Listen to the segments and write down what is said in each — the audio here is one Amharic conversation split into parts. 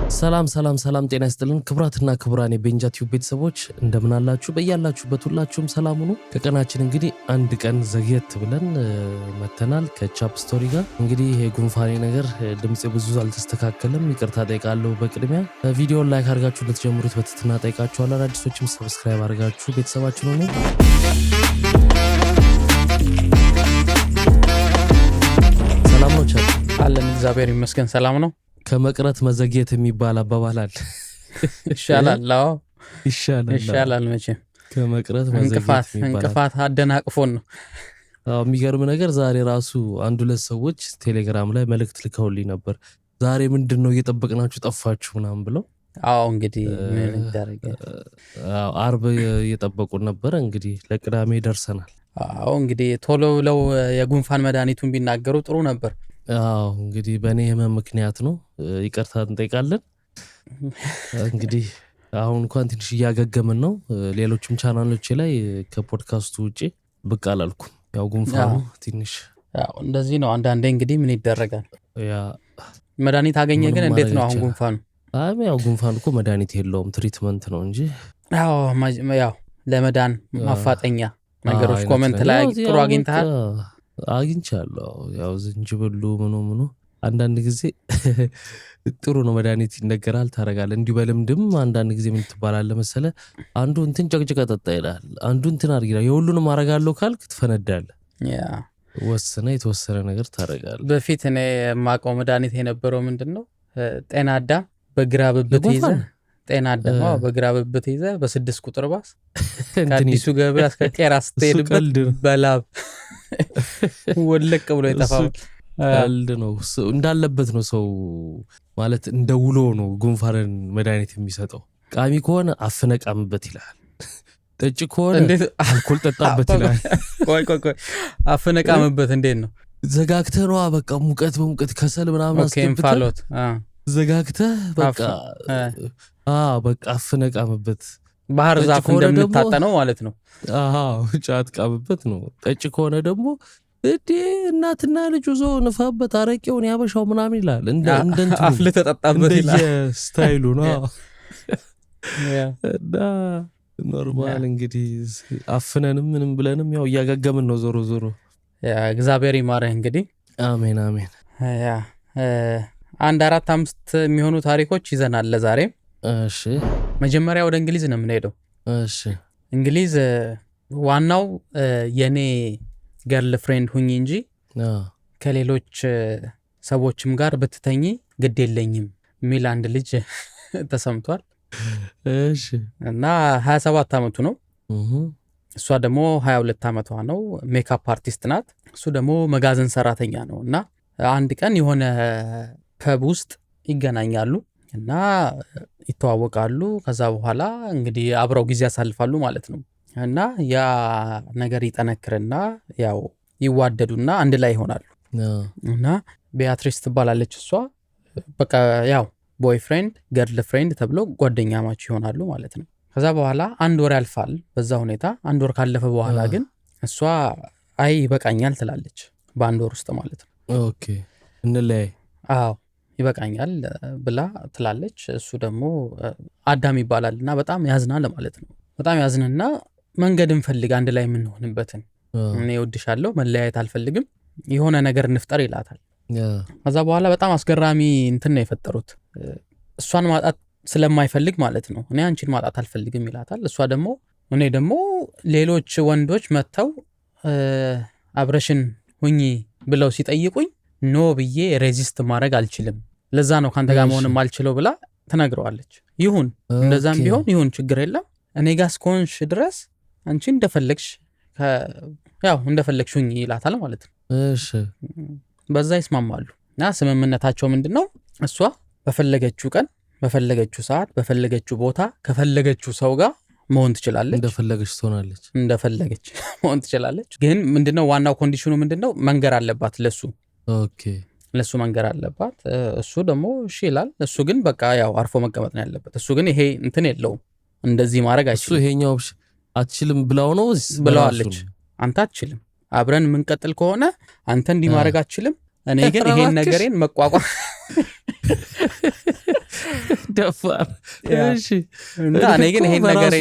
ሰላም ጤና ይስጥልን ክብራትና ክብራን የቤንጃ ቲዩብ ቤተሰቦች እንደምን አላችሁ? በያላችሁበት ሁላችሁም ሰላም ሁኑ። ከቀናችን እንግዲህ አንድ ቀን ዘግየት ብለን መተናል ከቻፕ ስቶሪ ጋር። እንግዲህ ይሄ ጉንፋኔ ነገር ድምጽ ብዙ አልተስተካከለም፣ ይቅርታ ጠይቃለሁ። በቅድሚያ ቪዲዮን ላይክ አድርጋችሁ እንድትጀምሩት በትህትና ጠይቃችኋለሁ። አዲሶችም ሰብስክራይብ አድርጋችሁ ቤተሰባችን ሁኑ። ሰላም ነው ቻፕ? አለን እግዚአብሔር ይመስገን ሰላም ነው። ከመቅረት መዘግየት የሚባል አባባል አለ። ይሻላል። አዎ ይሻላል መቼም ከመቅረት መዘግየት የሚባል። እንቅፋት አደናቅፎን ነው። አዎ የሚገርም ነገር ዛሬ ራሱ አንድ ሁለት ሰዎች ቴሌግራም ላይ መልእክት ልከውልኝ ነበር። ዛሬ ምንድነው እየጠበቅናችሁ ጠፋችሁ ምናምን ብለው። አዎ እንግዲህ ምን ይደረጋል። አርብ እየጠበቁን ነበር፣ እንግዲህ ለቅዳሜ ደርሰናል። አዎ እንግዲህ ቶሎ ብለው የጉንፋን መድኃኒቱን ቢናገሩ ጥሩ ነበር። አዎ እንግዲህ በእኔ ህመም ምክንያት ነው፣ ይቅርታ እንጠይቃለን። እንግዲህ አሁን እንኳን ትንሽ እያገገምን ነው። ሌሎችም ቻናሎች ላይ ከፖድካስቱ ውጪ ብቅ አላልኩም። ያው ጉንፋኑ ትንሽ ያው እንደዚህ ነው። አንዳንዴ እንግዲህ ምን ይደረጋል። ያ መድኃኒት አገኘ ግን እንዴት ነው አሁን ጉንፋኑ? ያው ጉንፋን እኮ መድኃኒት የለውም፣ ትሪትመንት ነው እንጂ። ያው ለመዳን ማፋጠኛ ነገሮች ኮሜንት ላይ ጥሩ አግኝተሃል? አግኝቻለሁ። ያው ዝንጅብሉ ምኑ አንዳንድ ጊዜ ጥሩ ነው፣ መድኃኒት ይነገራል፣ ታረጋለህ። እንዲሁ በልምድም አንዳንድ ጊዜ ምን ትባላለህ መሰለህ፣ አንዱ እንትን ጨቅጭቀ ጠጣ ይላል፣ አንዱ እንትን አድርግ ይላል። የሁሉንም አረጋለሁ ካልክ ትፈነዳለህ። ወስነ የተወሰነ ነገር ታረጋለህ። በፊት እኔ የማውቀው መድኃኒት የነበረው ምንድን ነው፣ ጤና አዳም በግራ ብብት ይዘህ ጤና አዳም በግራ ብብት ይዘህ በ6 ቁጥር ባስ ከአዲሱ ገበያ እስከ ቄራ ስትሄድበት በላብ ወለቅ ብሎ ይጠፋል። ቀልድ ነው፣ እንዳለበት ነው ሰው ማለት እንደ ውሎ ነው ጉንፋንን መድኃኒት የሚሰጠው። ቃሚ ከሆነ አፍነቃምበት ይላል፣ ጠጭ ከሆነ አልኮል ጠጣበት ይላል። ቆይ አፍነቃምበት እንዴት ነው? ዘጋግተህ ነው በቃ ሙቀት በሙቀት ከሰል ምናምን አስገብተህ ዘጋግተህ በቃ አፍነቃምበት። ባህር ዛፍ እንደምታጠነው ማለት ነው። ጫት ቃምበት ነው። ጠጭ ከሆነ ደግሞ እናትና ልጁ ዞ ንፋበት አረቄውን ያበሻው ምናምን ይላል። አፍልህ ተጠጣበት ይላል። ስታይሉ ነው። እና ኖርማል እንግዲህ አፍነንም ምንም ብለንም ያው እያጋገምን ነው። ዞሮ ዞሮ እግዚአብሔር ይማረህ እንግዲህ። አሜን አሜን። አንድ 4-5 የሚሆኑ ታሪኮች ይዘናል ለዛሬ። እሺ መጀመሪያ ወደ እንግሊዝ ነው የምንሄደው። እሺ እንግሊዝ ዋናው የኔ ገርል ፍሬንድ ሁኚ እንጂ ከሌሎች ሰዎችም ጋር ብትተኝ ግድ የለኝም የሚል አንድ ልጅ ተሰምቷል። እሺ እና 27 ዓመቱ ነው። እሷ ደግሞ 22 ዓመቷ ነው። ሜካፕ አርቲስት ናት። እሱ ደግሞ መጋዘን ሰራተኛ ነው። እና አንድ ቀን የሆነ ፐብ ውስጥ ይገናኛሉ እና ይተዋወቃሉ። ከዛ በኋላ እንግዲህ አብረው ጊዜ ያሳልፋሉ ማለት ነው። እና ያ ነገር ይጠነክርና ያው ይዋደዱና አንድ ላይ ይሆናሉ። እና ቢያትሪስ ትባላለች እሷ። በቃ ያው ቦይፍሬንድ ገርል ፍሬንድ ተብሎ ጓደኛ ማች ይሆናሉ ማለት ነው። ከዛ በኋላ አንድ ወር ያልፋል በዛ ሁኔታ። አንድ ወር ካለፈ በኋላ ግን እሷ አይ ይበቃኛል ትላለች፣ በአንድ ወር ውስጥ ማለት ነው። ኦኬ እንለያይ፣ አዎ ይበቃኛል ብላ ትላለች። እሱ ደግሞ አዳም ይባላልና በጣም ያዝናል ማለት ነው። በጣም ያዝንና መንገድ እንፈልግ አንድ ላይ የምንሆንበትን፣ እኔ እወድሻለሁ መለያየት አልፈልግም፣ የሆነ ነገር እንፍጠር ይላታል። ከዛ በኋላ በጣም አስገራሚ እንትን ነው የፈጠሩት። እሷን ማጣት ስለማይፈልግ ማለት ነው፣ እኔ አንቺን ማጣት አልፈልግም ይላታል። እሷ ደግሞ እኔ ደግሞ ሌሎች ወንዶች መጥተው አብረሽን ሁኚ ብለው ሲጠይቁኝ ኖ ብዬ ሬዚስት ማድረግ አልችልም፣ ለዛ ነው ካንተ ጋር መሆንም አልችለው ብላ ትነግረዋለች። ይሁን እንደዛም ቢሆን ይሁን ችግር የለም፣ እኔ ጋር እስከሆንሽ ድረስ አንቺ እንደፈለግሽ ሁኚ ይላታል ማለት ነው። እሺ በዛ ይስማማሉ። እና ስምምነታቸው ምንድነው? እሷ በፈለገችው ቀን በፈለገችው ሰዓት በፈለገችው ቦታ ከፈለገችው ሰው ጋር መሆን ትችላለች። እንደፈለገች ትሆናለች፣ እንደፈለገች መሆን ትችላለች። ግን ምንድነው ዋናው ኮንዲሽኑ ምንድነው? መንገር አለባት ለሱ። ኦኬ ለሱ መንገር አለባት። እሱ ደግሞ እሺ ይላል። እሱ ግን በቃ ያው አርፎ መቀመጥ ነው ያለበት። እሱ ግን ይሄ እንትን የለውም፣ እንደዚህ ማድረግ አይችልም። እሱ ይሄኛው አትችልም ብላው ነው ብለዋለች። አንተ አትችልም፣ አብረን የምንቀጥል ከሆነ አንተ እንዲህ ማድረግ አትችልም፣ እኔ ግን ይሄን ነገሬን መቋቋም ደፋር። እሺ እና እኔ ግን ይሄን ነገር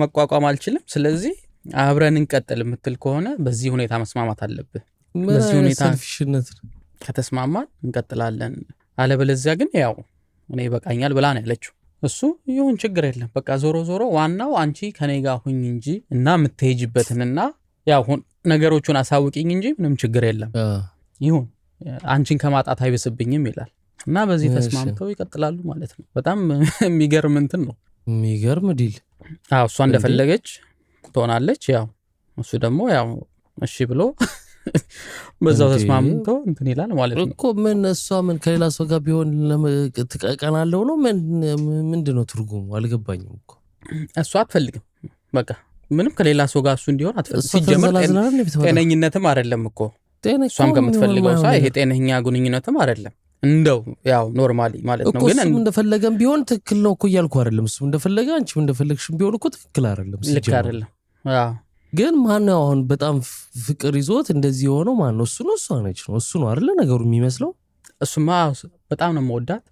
መቋቋም አልችልም። ስለዚህ አብረን እንቀጥል የምትል ከሆነ በዚህ ሁኔታ መስማማት አለብህ። በዚህ ሁኔታ ሰልፊሽነት ከተስማማን እንቀጥላለን፣ አለበለዚያ ግን ያው እኔ ይበቃኛል ብላ ነው ያለችው። እሱ ይሁን ችግር የለም በቃ ዞሮ ዞሮ ዋናው አንቺ ከኔ ጋር ሁኝ እንጂ እና የምትሄጂበትንና ያው ነገሮቹን አሳውቂኝ እንጂ ምንም ችግር የለም ይሁን አንቺን ከማጣት አይብስብኝም ይላል። እና በዚህ ተስማምተው ይቀጥላሉ ማለት ነው። በጣም የሚገርም እንትን ነው፣ የሚገርም ዲል። አዎ እሷ እንደፈለገች ትሆናለች፣ ያው እሱ ደግሞ ያው እሺ ብሎ በዛው ተስማምተው እንትን ይላል ማለት ነው እኮ። ምን እሷ ምን ከሌላ ሰው ጋር ቢሆን ትቀናለው ነው? ምንድነው ትርጉሙ? አልገባኝም እኮ። እሷ አትፈልግም በቃ ምንም ከሌላ ሰው ጋር እሱ እንዲሆን አትፈልግም። ሲጀመር ጤነኝነትም አይደለም እኮ እሷም ከምትፈልገው ሰው ይሄ ጤነኛ ግንኙነትም አይደለም። እንደው ያው ኖርማሊ ማለት ነው። ግን እሱም እንደፈለገም ቢሆን ትክክል ነው እኮ እያልኩ አይደለም። እሱም እንደፈለገ አንቺም እንደፈለግሽም ቢሆን እኮ ትክክል አይደለም። ልክ አይደለም። አዎ ግን ማነው አሁን በጣም ፍቅር ይዞት እንደዚህ የሆነው ማነው? እሱ ነው እሷ ነች ነው? እሱ ነው አይደለ ነገሩ የሚመስለው። እሱማ በጣም ነው የምወዳት፣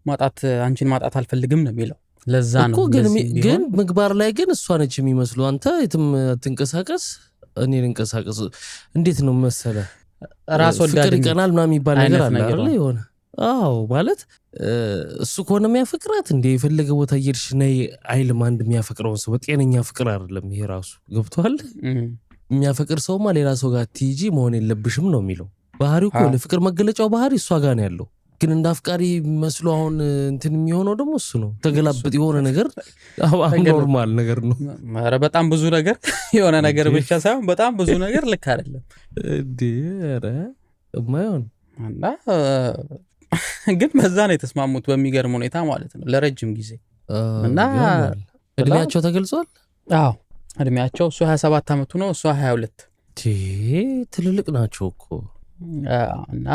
ማጣት አንቺን ማጣት አልፈልግም ነው የሚለው። ለዛ ነው ግን ምግባር ላይ ግን እሷ ነች የሚመስለው። አንተ የትም ትንቀሳቀስ እኔ ልንቀሳቀስ እንዴት ነው መሰለ ራስ ወዳድ ፍቅር ይቀናል ምናምን የሚባል ነገር አለ አይደል? የሆነ አዎ ማለት እሱ ከሆነ የሚያፈቅራት እንደ የፈለገ ቦታ እየሄድሽ ነይ አይልም። አንድ የሚያፈቅረውን ሰው በጤነኛ ፍቅር አይደለም ይሄ ራሱ ገብቷል። የሚያፈቅር ሰውማ ሌላ ሰው ጋር ትይጂ መሆን የለብሽም ነው የሚለው። ባህሪው እኮ ለፍቅር መገለጫው ባህሪ እሷ ጋር ነው ያለው። ግን እንደ አፍቃሪ መስሎ አሁን እንትን የሚሆነው ደግሞ እሱ ነው። ተገላበጥ የሆነ ነገር ኖርማል ነገር ነው። ኧረ በጣም ብዙ ነገር የሆነ ነገር ብቻ ሳይሆን በጣም ብዙ ነገር ልክ አይደለም እንዴ! ኧረ የማይሆን እና ግን በዛ ነው የተስማሙት በሚገርም ሁኔታ ማለት ነው ለረጅም ጊዜ። እና እድሜያቸው ተገልጿል። አዎ እድሜያቸው እሱ 27 ዓመቱ ነው፣ እሷ 22። ትልልቅ ናቸው እኮ። እና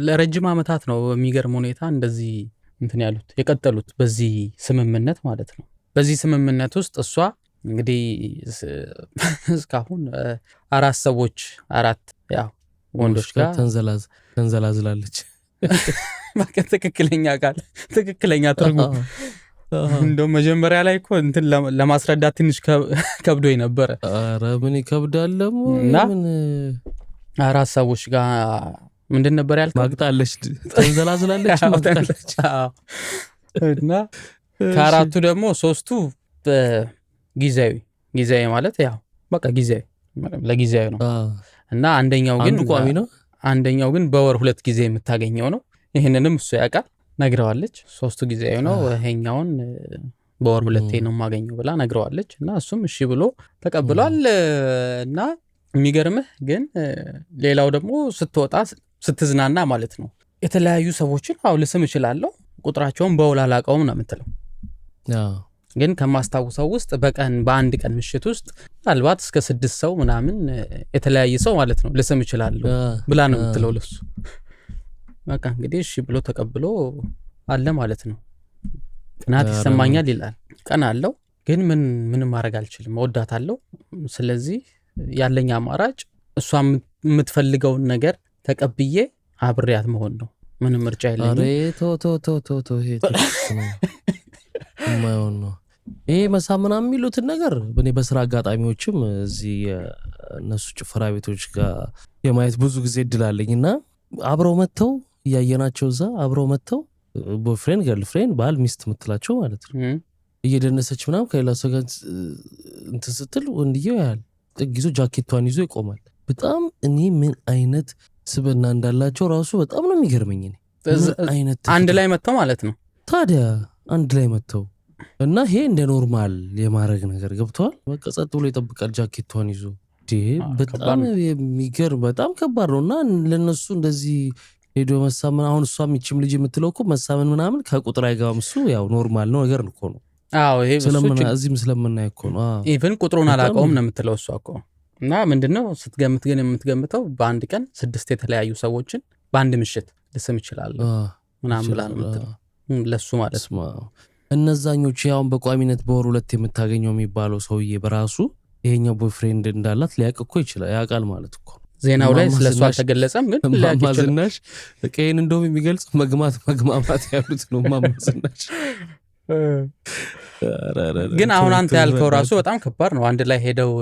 ለረጅም ዓመታት ነው በሚገርም ሁኔታ እንደዚህ እንትን ያሉት የቀጠሉት በዚህ ስምምነት ማለት ነው። በዚህ ስምምነት ውስጥ እሷ እንግዲህ እስካሁን 4 ሰዎች 4 ያው ወንዶች ጋር ተንዘላዝላለች። በቃ ትክክለኛ ቃል ትክክለኛ ትርጉም። እንደው መጀመሪያ ላይ እኮ እንትን ለማስረዳት ትንሽ ከብዶኝ ነበረ። ኧረ ምን ይከብዳል እና 4 ሰዎች ጋር ምንድን ነበር ያልከው? ማግጣለች፣ ተንዘላዝላለች፣ ማግጣለች። እና ከአራቱ ደግሞ 3ቱ ጊዜያዊ ማለት ያው በቃ ጊዜያዊ ለጊዜያዊ ነው። እና አንደኛው ግን ቋሚ ነው። አንደኛው ግን በወር 2 ጊዜ የምታገኘው ነው። ይሄንንም እሱ ያውቃል፣ ነግረዋለች። 3ቱ ጊዜያዊ ነው፣ ይሄኛውን በወር 2 ነው የማገኘው ብላ ነግረዋለች። እና እሱም እሺ ብሎ ተቀብሏል። እና የሚገርምህ ግን ሌላው ደግሞ ስትወጣ ስትዝናና ማለት ነው የተለያዩ ሰዎችን አው ልስም እችላለሁ፣ ቁጥራቸውን በውል አላውቀውም ነው የምትለው። ግን ከማስታውሰው ውስጥ በአንድ ቀን ምሽት ውስጥ ምናልባት እስከ 6 ሰው ምናምን የተለያየ ሰው ማለት ነው ልስም እችላለሁ ብላ ነው የምትለው ለሱ። በቃ እንግዲህ እሺ ብሎ ተቀብሎ አለ ማለት ነው። ቅናት ይሰማኛል ይላል። ቀና አለው ግን ምንም ማድረግ አልችልም፣ እወዳታለሁ። ስለዚህ ያለኝ አማራጭ እሷ የምትፈልገውን ነገር ተቀብዬ አብሬያት መሆን ነው። ምንም ምርጫ የለኝም። ቶ ይሄ የማይሆን ነው። ይሄ መሳምና የሚሉትን ነገር እኔ በስራ አጋጣሚዎችም እዚህ እነሱ ጭፈራ ቤቶች ጋር የማየት ብዙ ጊዜ እድላለኝ እና አብረው መጥተው እያየናቸው እዛ አብረው መጥተው ቦይፍሬንድ ገርልፍሬንድ ባል ሚስት የምትላቸው ማለት ነው እየደነሰች ምናምን ከሌላ ሰው ጋር እንትን ስትል ወንድየው ያህል ጥግ ይዞ ጃኬቷን ይዞ ይቆማል። በጣም እኔ ምን አይነት ስብና እንዳላቸው ራሱ በጣም ነው የሚገርመኝ። አይነት አንድ ላይ መጥተው ማለት ነው ታዲያ አንድ ላይ መጥተው እና ይሄ እንደ ኖርማል የማድረግ ነገር ገብተዋል። በቃ ጸጥ ብሎ ይጠብቃል ጃኬቷን ይዞ። በጣም የሚገርም በጣም ከባድ ነው። እና ለነሱ እንደዚህ ሄዶ መሳመን አሁን እሷም ይችም ልጅ የምትለው እኮ መሳመን ምናምን ከቁጥር አይገባም። እሱ ያው ኖርማል ነው ነገር እኮ ነው። አዎ ይሄ እዚህም ስለምናይ እኮ ነው። ኢቭን ቁጥሩን አላውቀውም ነው የምትለው እሷ እኮ። እና ምንድነው ስትገምት ግን የምትገምተው በአንድ ቀን 6 የተለያዩ ሰዎችን በአንድ ምሽት ልስም ይችላል ምናምን ብላ ነው የምትለው ለሱ ማለት ነው። እነዛኞቹ ያውን በቋሚነት በወር 2 የምታገኘው የሚባለው ሰውዬ በራሱ ይሄኛው ቦይፍሬንድ እንዳላት ሊያውቅ እኮ ይችላል፣ ያውቃል ማለት እኮ። ዜናው ላይ ስለሱ አልተገለጸም፣ ግን እማማ ዝናሽ ቀይን እንደውም የሚገልጽ መግማማት ያሉት ነው እማማ ዝናሽ። ግን አሁን አንተ ያልከው ራሱ በጣም ከባድ ነው። አንድ ላይ ሄደው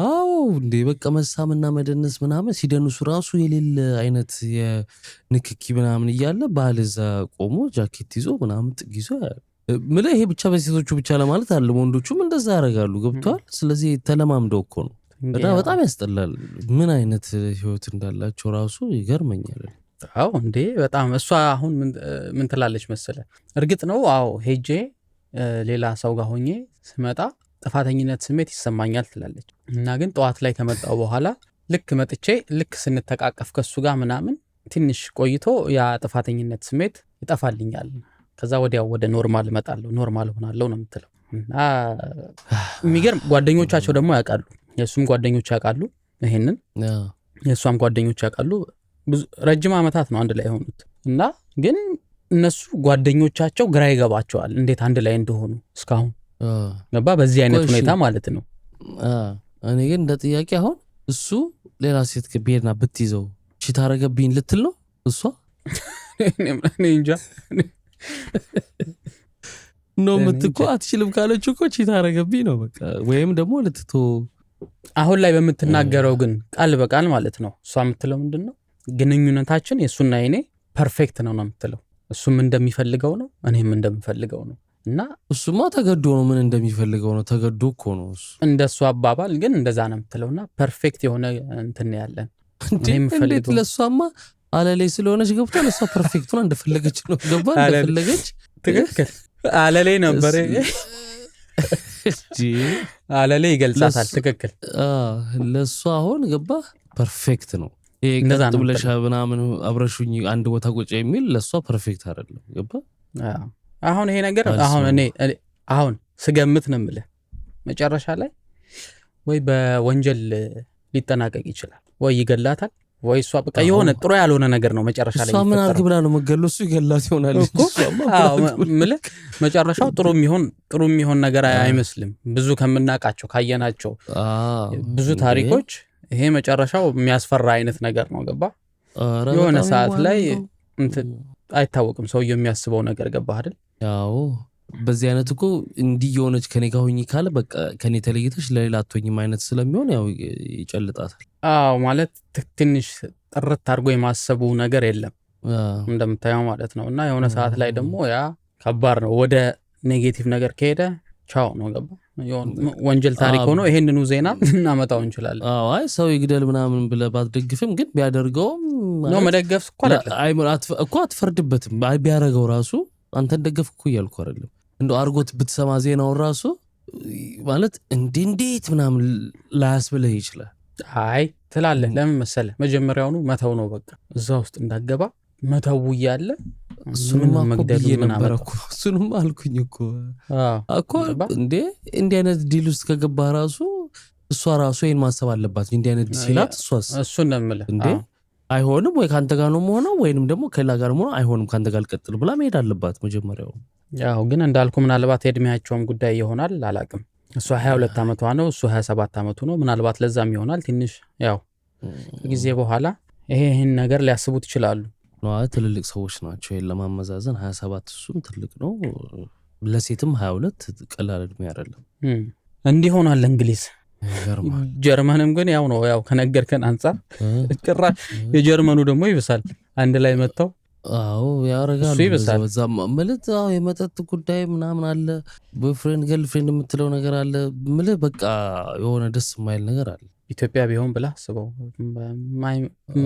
አዎ እንዴ በቃ መሳምና መደነስ ምናምን ሲደንሱ ራሱ የሌለ አይነት የንክኪ ምናምን እያለ ባል እዛ ቆሞ ጃኬት ይዞ ምናምን ጥግ ይዞ ምለ ይሄ ብቻ በሴቶቹ ብቻ ለማለት አለ፣ ወንዶቹም እንደዛ ያደርጋሉ። ገብቷል። ስለዚህ ተለማምደው እኮ ነው እና በጣም ያስጠላል። ምን አይነት ህይወት እንዳላቸው ራሱ ይገርመኛል። አዎ እንዴ በጣም እሷ አሁን ምን ትላለች መሰለ? እርግጥ ነው አዎ ሄጄ ሌላ ሰው ጋር ሆኜ ስመጣ ጥፋተኝነት ስሜት ይሰማኛል ትላለች። እና ግን ጠዋት ላይ ከመጣው በኋላ ልክ መጥቼ ልክ ስንተቃቀፍ ከሱ ጋር ምናምን ትንሽ ቆይቶ ያ ጥፋተኝነት ስሜት ይጠፋልኛል። ከዛ ወዲያው ወደ ኖርማል እመጣለሁ፣ ኖርማል ሆናለሁ ነው የምትለው። እና የሚገርም ጓደኞቻቸው ደግሞ ያውቃሉ፣ የእሱም ጓደኞች ያውቃሉ ይሄንን፣ የእሷም ጓደኞች ያውቃሉ። ብዙ ረጅም ዓመታት ነው አንድ ላይ የሆኑት። እና ግን እነሱ ጓደኞቻቸው ግራ ይገባቸዋል እንዴት አንድ ላይ እንደሆኑ እስካሁን ገባ፣ በዚህ አይነት ሁኔታ ማለት ነው። እኔ ግን እንደ ጥያቄ አሁን እሱ ሌላ ሴት ብሄድና ብትይዘው ቺ ታረገብኝ ልትል ነው እሷ? እኔ እንጃ ነው ምትኮ አትችልም ካለች እኮ ቺ ታረገብኝ ነው በቃ። ወይም ደግሞ ልትቶ አሁን ላይ በምትናገረው ግን ቃል በቃል ማለት ነው እሷ የምትለው ምንድነው? ግንኙነታችን የሱና የኔ ፐርፌክት ነው ነው የምትለው። እሱም እንደሚፈልገው ነው እኔም እንደምፈልገው ነው። እና እሱማ ተገዶ ነው ምን እንደሚፈልገው ነው ተገዶ እኮ ነው እሱ። እንደሱ አባባል ግን እንደዛ ነው የምትለውና ፐርፌክት የሆነ እንትን ያለን እንዴት ለሷማ አለሌ ስለሆነች ገብቷል። እሷ ፐርፌክት ነው እንደፈለገች ነው ገባ፣ እንደፈለገች ትክክል። አለሌ ነበር አለሌ ይገልጻታል። ትክክል። ለሷ አሁን ገባ ፐርፌክት ነው። ይሄ ቀጥ ብለሽ ምናምን አብረሹኝ አንድ ቦታ ቁጭ የሚል ለሷ ፐርፌክት አይደለም ገባ። አሁን ይሄ ነገር አሁን እኔ አሁን ስገምት ነው የምልህ መጨረሻ ላይ ወይ በወንጀል ሊጠናቀቅ ይችላል፣ ወይ ይገላታል፣ ወይ እሷ በቃ የሆነ ጥሩ ያልሆነ ነገር ነው መጨረሻ ላይ። እሷ ምን አርግ ብላ ነው መገሉ? እሱ ይገላት ይሆናል እኮ። አዎ ምልክ መጨረሻው ጥሩ የሚሆን ነገር አይመስልም። ብዙ ከምናቃቸው ካየናቸው ብዙ ታሪኮች ይሄ መጨረሻው የሚያስፈራ አይነት ነገር ነው ገባ። የሆነ ሰዓት ላይ አይታወቅም ሰውየው የሚያስበው ነገር ገባ አይደል? ያው በዚህ አይነት እኮ እንዲህ የሆነች ከኔ ጋር ሆኚ ካለ በቃ ከኔ ተለይተሽ ለሌላ አትሆኝም አይነት ስለሚሆን ያው ይጨልጣታል። አዎ ማለት ትንሽ ጥርት አድርጎ የማሰቡ ነገር የለም እንደምታየው ማለት ነው። እና የሆነ ሰዓት ላይ ደግሞ ያ ከባድ ነው። ወደ ኔጌቲቭ ነገር ከሄደ ቻው ነው ገባ። ወንጀል ታሪክ ሆኖ ይሄንኑ ዜና እናመጣው እንችላለን። አዎ አይ ሰው ይግደል ምናምን ብለህ ባትደግፍም ግን ቢያደርገውም ነው መደገፍ እኮ አትፈርድበትም። ቢያደርገው ራሱ አንተን ደገፍኩ እኮ እያልኩ አይደለም። እንደው አርጎት ብትሰማ ዜናውን ራሱ ማለት እንዴት ምናምን ላያስብልህ ይችላል። አይ ትላለህ። ለምን መሰለህ? መጀመሪያውኑ መተው ነው በቃ እዛ ውስጥ እንዳገባ መተው እያለ እሱንም መግደሉ ነበር እኮ። እሱንም አልኩኝ እኮ እንዲህ አይነት ዲል ውስጥ ከገባ ራሱ እሷ ራሱ ይሄን ማሰብ አለባት። እንዲህ አይነት ሲላት እሱን ነው የምልህ እንዴ አይሆንም ወይ ካንተ ጋር ነው መሆነው ወይንም ደግሞ ከሌላ ጋር መሆነው አይሆንም ካንተ ጋር ልቀጥል ብላ መሄድ አለባት መጀመሪያው። ያው ግን እንዳልኩ ምናልባት የእድሜያቸውም ጉዳይ ይሆናል አላቅም። እሷ 22 ዓመቷ ነው እሱ 27 ዓመቱ ነው። ምናልባት ለዛም ይሆናል ትንሽ ያው ጊዜ በኋላ ይሄን ነገር ሊያስቡት ይችላሉ። ነው ትልልቅ ሰዎች ናቸው ለማመዛዘን 27 እሱም ትልቅ ነው። ለሴትም 22 ቀላል እድሜ አይደለም። እንዲህ ሆኗል እንግሊዝ። ጀርመንም ግን ያው ነው ያው ከነገርከን አንፃር ጭራሽ የጀርመኑ ደግሞ ይብሳል። አንድ ላይ መጥተው አዎ ያረጋሉ በዛ ማለት የመጠጥ ጉዳይ ምናምን አለ። ቦይፍሬንድ ገርልፍሬንድ የምትለው ነገር አለ። ምልህ በቃ የሆነ ደስ የማይል ነገር አለ። ኢትዮጵያ ቢሆን ብላ አስበው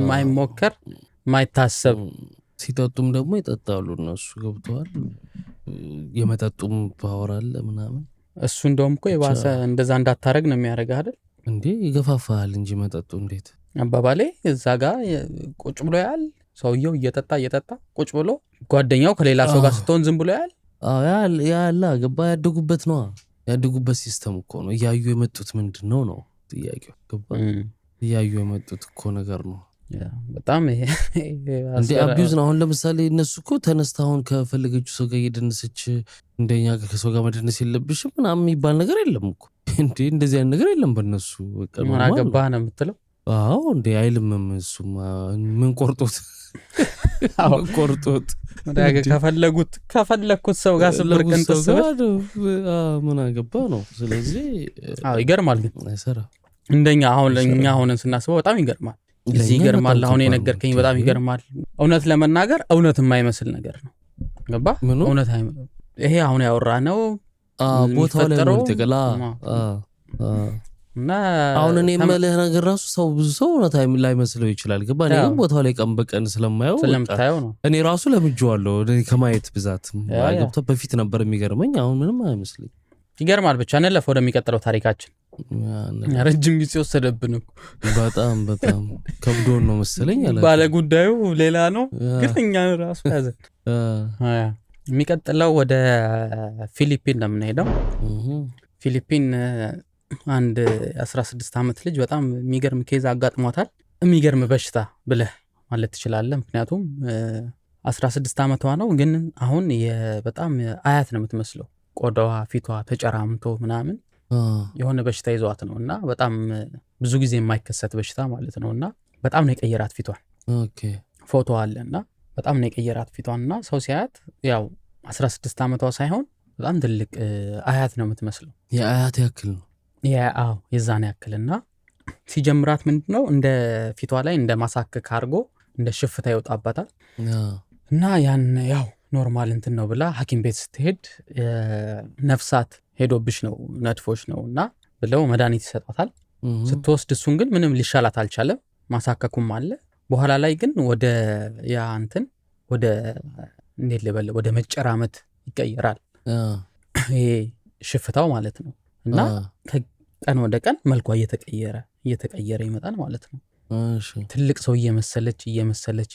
ማይሞከር ማይታሰብ። ሲጠጡም ደግሞ ይጠጣሉ እነሱ ገብተዋል። የመጠጡም ፓወር አለ ምናምን። እሱ እንደውም እኮ የባሰ እንደዛ እንዳታረግ ነው የሚያደርግህ አይደል እንዴ? ይገፋፋል እንጂ መጠጡ እንዴት አባባሌ እዛ ጋር ቁጭ ብሎ ያል ሰውየው እየጠጣ ቁጭ ብሎ ጓደኛው ከሌላ ሰው ጋር ስትሆን ዝም ብሎ ያል። አዎ ያላ ገባ። ያደጉበት ሲስተም እኮ ነው። እያዩ የመጡት ምንድነው ነው ጥያቄው ገባ። እያዩ የመጡት እኮ ነገር ነው። በጣም ይሄ እንዴ አቢዩዝ ነው። አሁን ለምሳሌ እነሱ እኮ ተነስታውን ከፈለገችው ሰው ጋር እየደነሰች እንደኛ ከሰው ጋር መደነስ የለብሽም ምናምን የሚባል ነገር የለም እኮ እንዴ። እንደዚህ አይነት ነገር የለም በእነሱ። ምን አገባህ ነው የምትለው? አዎ እንዴ አይልምም እሱማ ምን ቆርጦት ቆርጦት ከፈለኩት ሰው ጋር ስብር ቅንጥስ ምን አገባ ነው። ስለዚህ ይገርማል። ግን አይሰራ እንደኛ አሁን እኛ ሆነን ስናስበው በጣም ይገርማል። እዚህ ይገርማል። አሁን የነገርከኝ በጣም ይገርማል። እውነት ለመናገር እውነት የማይመስል ነገር ነው። ገባ እውነት ይሄ አሁን ያወራ ነው ቦታው ላይ ነው ተቀላ እና አሁን እኔ የምልህ ነገር ራሱ ሰው ብዙ ሰው እውነት ላይ መስለው ይችላል። ገባ እኔ ግን ቦታው ላይ ቀን በቀን ስለማየው ነው እኔ ራሱ ለምጄዋለሁ ከማየት ብዛት ገብቶ በፊት ነበር የሚገርመኝ። አሁን ምንም አይመስልኝ። ይገርማል። ብቻ እንለፍ ወደሚቀጥለው ታሪካችን። ረጅም ጊዜ ወሰደብን እኮ በጣም ከብዶን ነው መሰለኝ። ባለ ጉዳዩ ሌላ ነው ግን እኛ ራሱ ያዘን። የሚቀጥለው ወደ ፊሊፒን ነው የምንሄደው። ፊሊፒን አንድ 16 ዓመት ልጅ በጣም የሚገርም ኬዝ አጋጥሟታል። የሚገርም በሽታ ብለህ ማለት ትችላለህ። ምክንያቱም 16 ዓመቷ ነው ግን አሁን በጣም አያት ነው የምትመስለው። ቆዳዋ ፊቷ ተጨራምቶ ምናምን የሆነ በሽታ ይዟት ነው እና በጣም ብዙ ጊዜ የማይከሰት በሽታ ማለት ነው እና በጣም ነው የቀየራት ፊቷን። ፎቶ አለ እና በጣም ነው የቀየራት ፊቷን እና ሰው ሲያያት ያው 16 ዓመቷ ሳይሆን በጣም ትልቅ አያት ነው የምትመስለው። የአያት ያክል ነው የዛን ያክልና ሲጀምራት ምንድነው እንደ ፊቷ ላይ እንደ ማሳከክ አድርጎ እንደ ሽፍታ ይወጣባታል እና ያን ያው ኖርማል እንትን ነው ብላ ሐኪም ቤት ስትሄድ ነፍሳት ሄዶብሽ ነው ነድፎች ነው እና ብለው መድኃኒት ይሰጣታል። ስትወስድ እሱን ግን ምንም ሊሻላት አልቻለም። ማሳከኩም አለ። በኋላ ላይ ግን ወደ ያ እንትን ወደ እንዴት ልበል ወደ መጨራመት ይቀየራል ይሄ ሽፍታው ማለት ነው እና ከቀን ወደ ቀን መልኳ እየተቀየረ ይመጣል ማለት ነው። ትልቅ ሰው እየመሰለች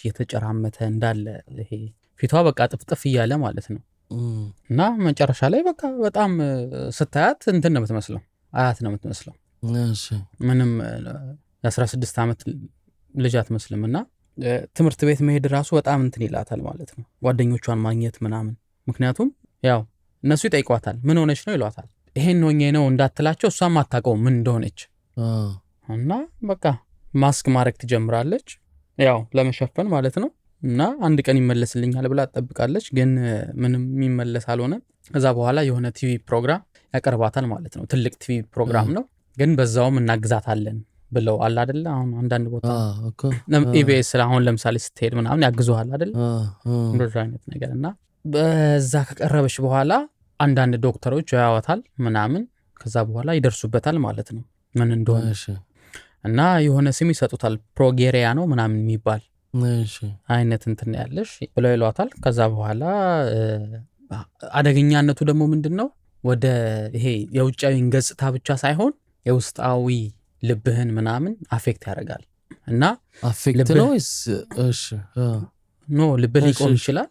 እየተጨራመተ እንዳለ ይሄ ፊቷ በቃ ጥፍጥፍ እያለ ማለት ነው እና መጨረሻ ላይ በቃ በጣም ስታያት እንትን ነው የምትመስለው፣ አያት ነው የምትመስለው። ምንም የ16 ዓመት ልጅ አትመስልም እና ትምህርት ቤት መሄድ ራሱ በጣም እንትን ይላታል ማለት ነው፣ ጓደኞቿን ማግኘት ምናምን። ምክንያቱም ያው እነሱ ይጠይቋታል ምን ሆነች ነው ይሏታል። ይሄን ሆኜ ነው እንዳትላቸው እሷም አታውቀውም ምን እንደሆነች እና በቃ ማስክ ማድረግ ትጀምራለች ያው ለመሸፈን ማለት ነው። እና አንድ ቀን ይመለስልኛል ብላ ትጠብቃለች፣ ግን ምንም የሚመለስ አልሆነም። ከዛ በኋላ የሆነ ቲቪ ፕሮግራም ያቀርባታል ማለት ነው። ትልቅ ቲቪ ፕሮግራም ነው፣ ግን በዛውም እናግዛታለን ብለው አለ አይደለ። አሁን አንዳንድ ቦታ ኢቢኤስ አሁን ለምሳሌ ስትሄድ ምናምን ያግዙሃል አይደለ እንደዛ አይነት ነገር። እና በዛ ከቀረበች በኋላ አንዳንድ ዶክተሮች ያዋታል ምናምን፣ ከዛ በኋላ ይደርሱበታል ማለት ነው ምን እንደሆነ እና የሆነ ስም ይሰጡታል። ፕሮጌሪያ ነው ምናምን የሚባል አይነት እንትን ያለሽ ብለው ይሏታል። ከዛ በኋላ አደገኛነቱ ደግሞ ምንድነው ወደ ይሄ የውጫዊን ገጽታ ብቻ ሳይሆን የውስጣዊ ልብህን ምናምን አፌክት ያደርጋል። እና አፌክት ነው ኖ ልብህ ሊቆም ይችላል።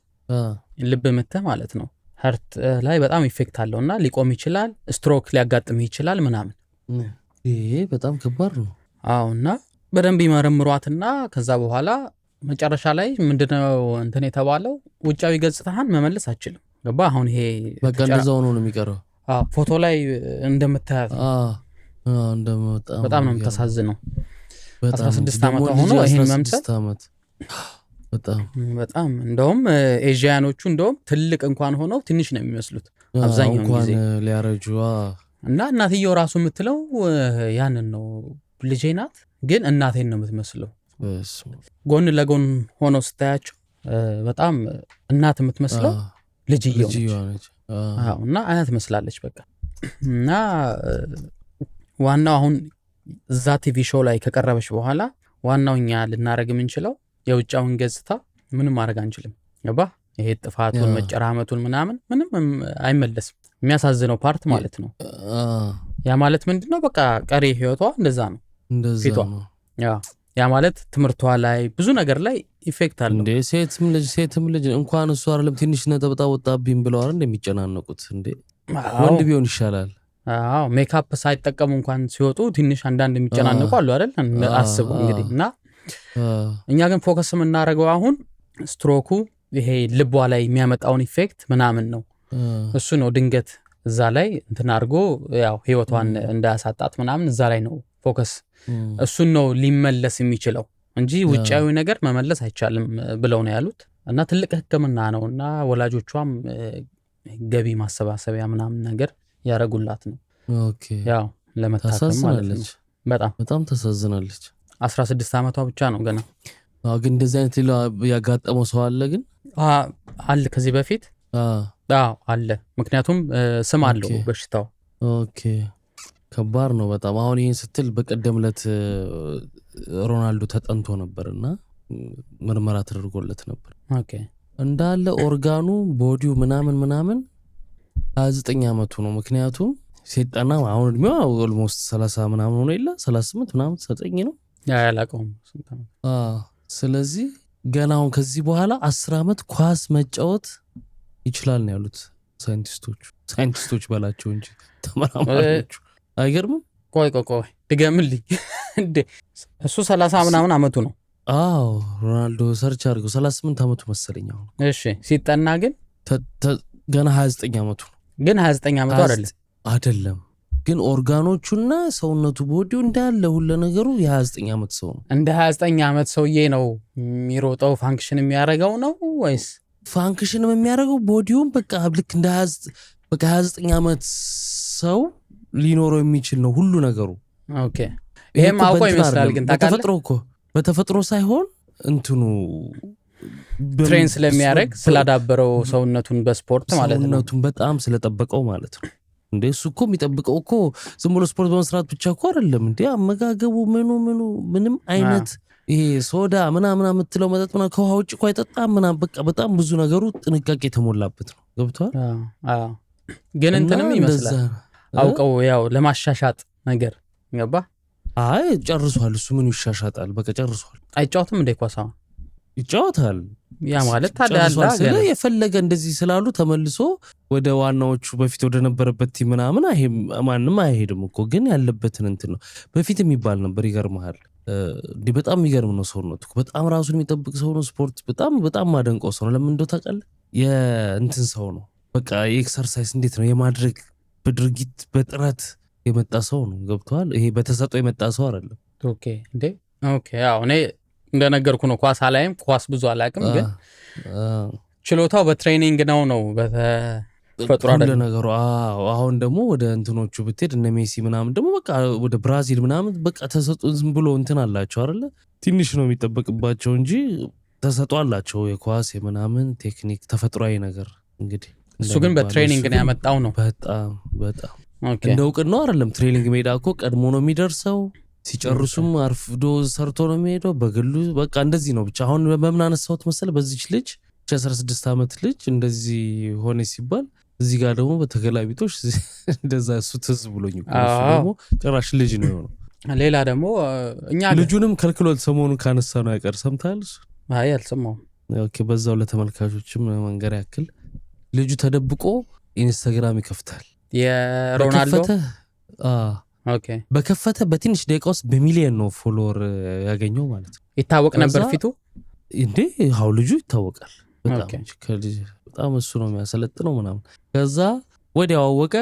ልብ ምትህ ማለት ነው ሀርት ላይ በጣም ኢፌክት አለው እና ሊቆም ይችላል። ስትሮክ ሊያጋጥም ይችላል ምናምን። ይሄ በጣም ከባድ ነው። እና በደንብ ይመረምሯትና ከዛ በኋላ መጨረሻ ላይ ምንድነው እንትን የተባለው ውጫዊ ገጽታህን መመለስ አትችልም። ገባ አሁን ይሄ በቃ እንደዛው ነው የሚቀረው። ፎቶ ላይ እንደምታያት በጣም ነው የምታሳዝነው። 16 ዓመት ሆኖ ይሄን መምሰል በጣም እንደውም ኤዥያኖቹ እንደውም ትልቅ እንኳን ሆነው ትንሽ ነው የሚመስሉት አብዛኛው ጊዜ ሊያረጁ። እና እናትየው ራሱ የምትለው ያንን ነው፣ ልጄ ናት ግን እናቴን ነው የምትመስለው። ጎን ለጎን ሆነው ስታያቸው በጣም እናት የምትመስለው ልጅየው ነች እና አያት መስላለች በቃ። እና ዋናው አሁን እዛ ቲቪ ሾው ላይ ከቀረበች በኋላ ዋናው እኛ ልናረግ የምንችለው የውጫውን ገጽታ ምንም ማድረግ አንችልም። ገባ ይሄ ጥፋቱን መጨራመቱን ምንም አይመለስም። የሚያሳዝነው ፓርት ማለት ነው። ያ ማለት ምንድነው በቃ ቀሪ ህይወቷ እንደዛ ነው ፊቷ። ያ ማለት ትምህርቷ ላይ ብዙ ነገር ላይ ኢፌክት አለው። እንዴ ሴትም ልጅ እንኳን እሱ አይደለም ትንሽ ነጠብጣብ ወጣብኝ ብለው አይደል እንደሚጨናነቁት። እንዴ ወንድ ቢሆን ይሻላል። ሜካፕ ሳይጠቀሙ እንኳን ሲወጡ ትንሽ አንዳንድ የሚጨናነቁ አሉ አይደል አስቡ እንግዲህ። እና እኛ ግን ፎከስ የምናደርገው አሁን ስትሮኩ ይሄ ልቧ ላይ የሚያመጣውን ኢፌክት ምናምን ነው። እሱ ነው ድንገት እዛ ላይ እንትን አድርጎ ያው ህይወቷን እንዳያሳጣት ምናምን እዛ ላይ ነው ፎከስ እሱን ነው ሊመለስ የሚችለው እንጂ ውጫዊ ነገር መመለስ አይቻልም ብለው ነው ያሉት እና ትልቅ ህክምና ነውና ወላጆቿም ገቢ ማሰባሰቢያ ምናምን ነገር ያረጉላት ነው ኦኬ ያው ለመታከም ማለት ነው በጣም ተሳዝናለች 16 ዓመቷ ብቻ ነው ገና ግን እንደዚህ አይነት ሌላ ያጋጠመው ሰው አለ ግን አለ ከዚህ በፊት አለ ምክንያቱም ስም አለው በሽታው ኦኬ ከባድ ነው በጣም አሁን ይሄን ስትል በቀደምለት ሮናልዶ ተጠንቶ ነበርና ምርመራ ተደርጎለት ነበር ኦኬ እንዳለ ኦርጋኑ ቦዲው ምናምን 29 ዓመቱ ነው ምክንያቱም ሲጠና አሁን እድሜው ኦልሞስት 30 ምናምን ሆኖ ይላ 38 ምናምን 9 ነው ያላቀውም ስለዚህ ገና አሁን ከዚህ በኋላ 10 ዓመት ኳስ መጫወት ይችላል ነው ያሉት ሳይንቲስቶች ባላቸው እንጂ ተመራማሪዎች አይገርምም ቆይ ድገምልኝ እንዴ እሱ 30 ምናምን አመቱ ነው ሮናልዶ ሰርች አድርገው 38 አመቱ መሰለኝ አሁን እሺ ሲጠና ግን ገና 29 አመቱ ነው ግን 29 አመቱ አይደለም ግን ኦርጋኖቹና ሰውነቱ ቦዲው እንዳለ ሁሉ ነገሩ የ29 አመት ሰው ነው እንደ 29 አመት ሰውዬ ነው የሚሮጠው ፋንክሽን የሚያደርገው ነው ወይስ ፋንክሽን የሚያደርገው ቦዲውን በቃ ልክ እንደ 29 አመት ሰው ሊኖረው የሚችል ነው ሁሉ ነገሩ ኦኬ ይሄም አውቆ ይመስላል ግን በተፈጥሮ ሳይሆን እንትኑ ትሬን ስለሚያደርግ ስላዳበረው ሰውነቱን በስፖርት ማለት ነው ሰውነቱን በጣም ስለጠበቀው ማለት ነው እንዴ እሱ እኮ የሚጠብቀው እኮ ዝም ብሎ ስፖርት በመስራት ብቻ እኮ አይደለም እንዴ አመጋገቡ ምንም አይነት ይሄ ሶዳ ምናምን የምትለው መጠጥ ምናምን ከውሃ ውጭ እኮ አይጠጣም ምናምን በቃ በጣም ብዙ ነገሩ ጥንቃቄ የተሞላበት ነው ገብቷል ግን እንትንም ይመስላል አውቀው ያው ለማሻሻጥ ነገር ገባ ጨርሷል እሱ ምን ይሻሻጣል በቃ ጨርሷል አይጫወትም እንደ ኳስ ይጫወታል ያ ማለት ታዲያ አለ የፈለገ እንደዚህ ስላሉ ተመልሶ ወደ ዋናዎቹ በፊት ወደ ነበረበት ቲም ምናምን ማንም አይሄድም እኮ ግን ያለበትን እንትን ነው በፊት የሚባል ነበር ይገርምሃል በጣም የሚገርም ነው ሰውነቱ በጣም ራሱን የሚጠብቅ ሰው ነው ስፖርት በጣም ማደንቀው ሰው ነው ለምን እንደው ታውቃለህ የእንትን ሰው ነው በቃ የኤክሰርሳይዝ እንዴት ነው የማድረግ በድርጊት በጥረት የመጣ ሰው ነው ገብቷል ይሄ በተሰጦ የመጣ ሰው አይደለም ኦኬ ያው እኔ እንደነገርኩ ነው ኳስ አላይም ኳስ ብዙ አላቅም ግን ችሎታው በትሬኒንግ ነው በተፈጥሮ አይደለም ነገሩ አሁን ደግሞ ወደ እንትኖቹ ብትሄድ እነ ሜሲ ምናምን ደግሞ በቃ ወደ ብራዚል ምናምን በቃ ተሰጦ ዝም ብሎ እንትን አላቸው አይደለ ትንሽ ነው የሚጠበቅባቸው እንጂ ተሰጦ አላቸው የኳስ የምናምን ቴክኒክ ተፈጥሯዊ ነገር እንግዲህ እሱ ግን በትሬኒንግ ነው ያመጣው ነው በጣም እንደውቅን ነው አይደለም ትሬኒንግ ሜዳ እኮ ቀድሞ ነው የሚደርሰው ሲጨርሱም አርፍዶ ሰርቶ ነው የሚሄደው በግሉ በቃ እንደዚህ ነው ብቻ አሁን በምን አነሳሁት መሰለ በዚህች ልጅ 16 ዓመት ልጅ እንደዚህ ሆነ ሲባል እዚህ ጋር ደግሞ በተገላቢጦሽ እንደዛ እሱ ትዝ ብሎኝ ደግሞ ጭራሽ ልጅ ነው የሆነው ሌላ ደግሞ እኛ ልጁንም ከልክሎት ሰሞኑን ካነሳ ነው ያቀር ሰምታል አልሰማሁም ኦኬ በዛው ለተመልካቾችም መንገር ያክል ልጁ ተደብቆ ኢንስታግራም ይከፍታል የሮናልዶ ኦኬ በከፈተ በትንሽ ደቂቃ ውስጥ በሚሊዮን ነው ፎሎወር ያገኘው ማለት ነው ይታወቅ ነበር ፊቱ እንዴ ሃው ልጁ ይታወቃል በጣም እሱ ነው የሚያሰለጥነው ምናምን ከዛ ወዲያው አወቀ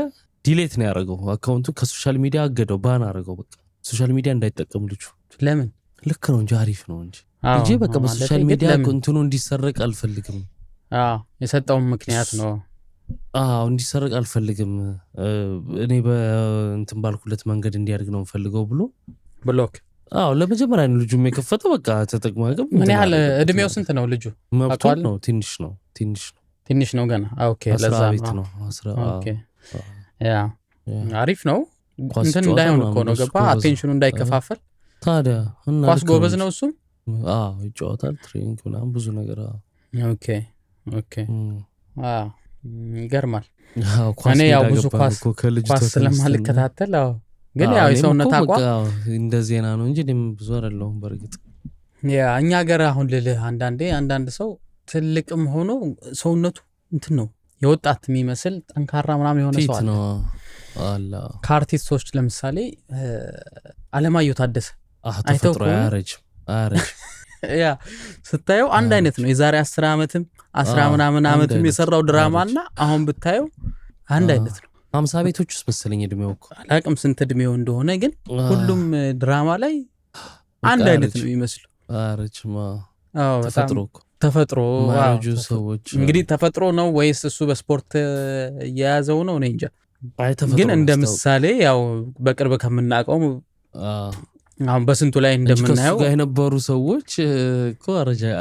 ዲሌት ነው ያደረገው አካውንቱ ከሶሻል ሚዲያ አገደው ባን አደረገው በቃ ሶሻል ሚዲያ እንዳይጠቀም ልጁ ለምን ልክ ነው እንጂ አሪፍ ነው እንጂ በቃ በሶሻል ሚዲያ እንትኑ እንዲሰረቅ አልፈልግም የሰጠው ምክንያት ነው እንዲሰረቅ አልፈልግም እኔ በእንትን ባልኩለት መንገድ እንዲያድግ ነው ፈልገው ብሎ ብሎክ ለመጀመሪያ ነው ልጁ የሚከፈተው በቃ ተጠቅማገም ምን ያህል እድሜው ስንት ነው ልጁ መብቷል ነው ትንሽ ነው ገና ለዛ ነው ኦኬ ያ አሪፍ ነው እንትን እንዳይሆን እኮ ነው ገባ አቴንሽኑ እንዳይከፋፈል ታዲያ ኳስ ጎበዝ ነው እሱ ይጫወታል ትሬኒንግ ምናምን ብዙ ነገር ኦኬ ይገርማል እኔ ያው ብዙ ኳስ ስለማልከታተል ግን ያው የሰውነት አቋም እንደ ዜና ነው እንጂ ብዙ አይደለም በርግጥ እኛ ሀገር አሁን ልልህ አንዳንድ ሰው ትልቅም ሆኖ ሰውነቱ እንትን ነው የወጣት የሚመስል ጠንካራ ምናምን የሆነ ሰው አለ ከአርቲስቶች ለምሳሌ አለማየሁ ታደሰ ተፈጥሮ አያረጅ ያ ስታየው አንድ አይነት ነው የዛሬ 10 ዓመትም 10 ምናምን ዓመትም የሰራው ድራማና አሁን ብታየው አንድ አይነት ነው 50 ቤቶች ውስጥ መሰለኝ እድሜው እኮ አላቅም ስንት እድሜው እንደሆነ ግን ሁሉም ድራማ ላይ አንድ አይነት ነው የሚመስለው። አረችማ ተፈጥሮ ተፈጥሮ ማረጁ ሰዎች እንግዲህ ተፈጥሮ ነው ወይስ እሱ በስፖርት የያዘው ነው እኔ እንጃ። ግን እንደ ምሳሌ ያው በቅርብ ከምናውቀው አሁን በስንቱ ላይ እንደምናየው ጋር የነበሩ ሰዎች እኮ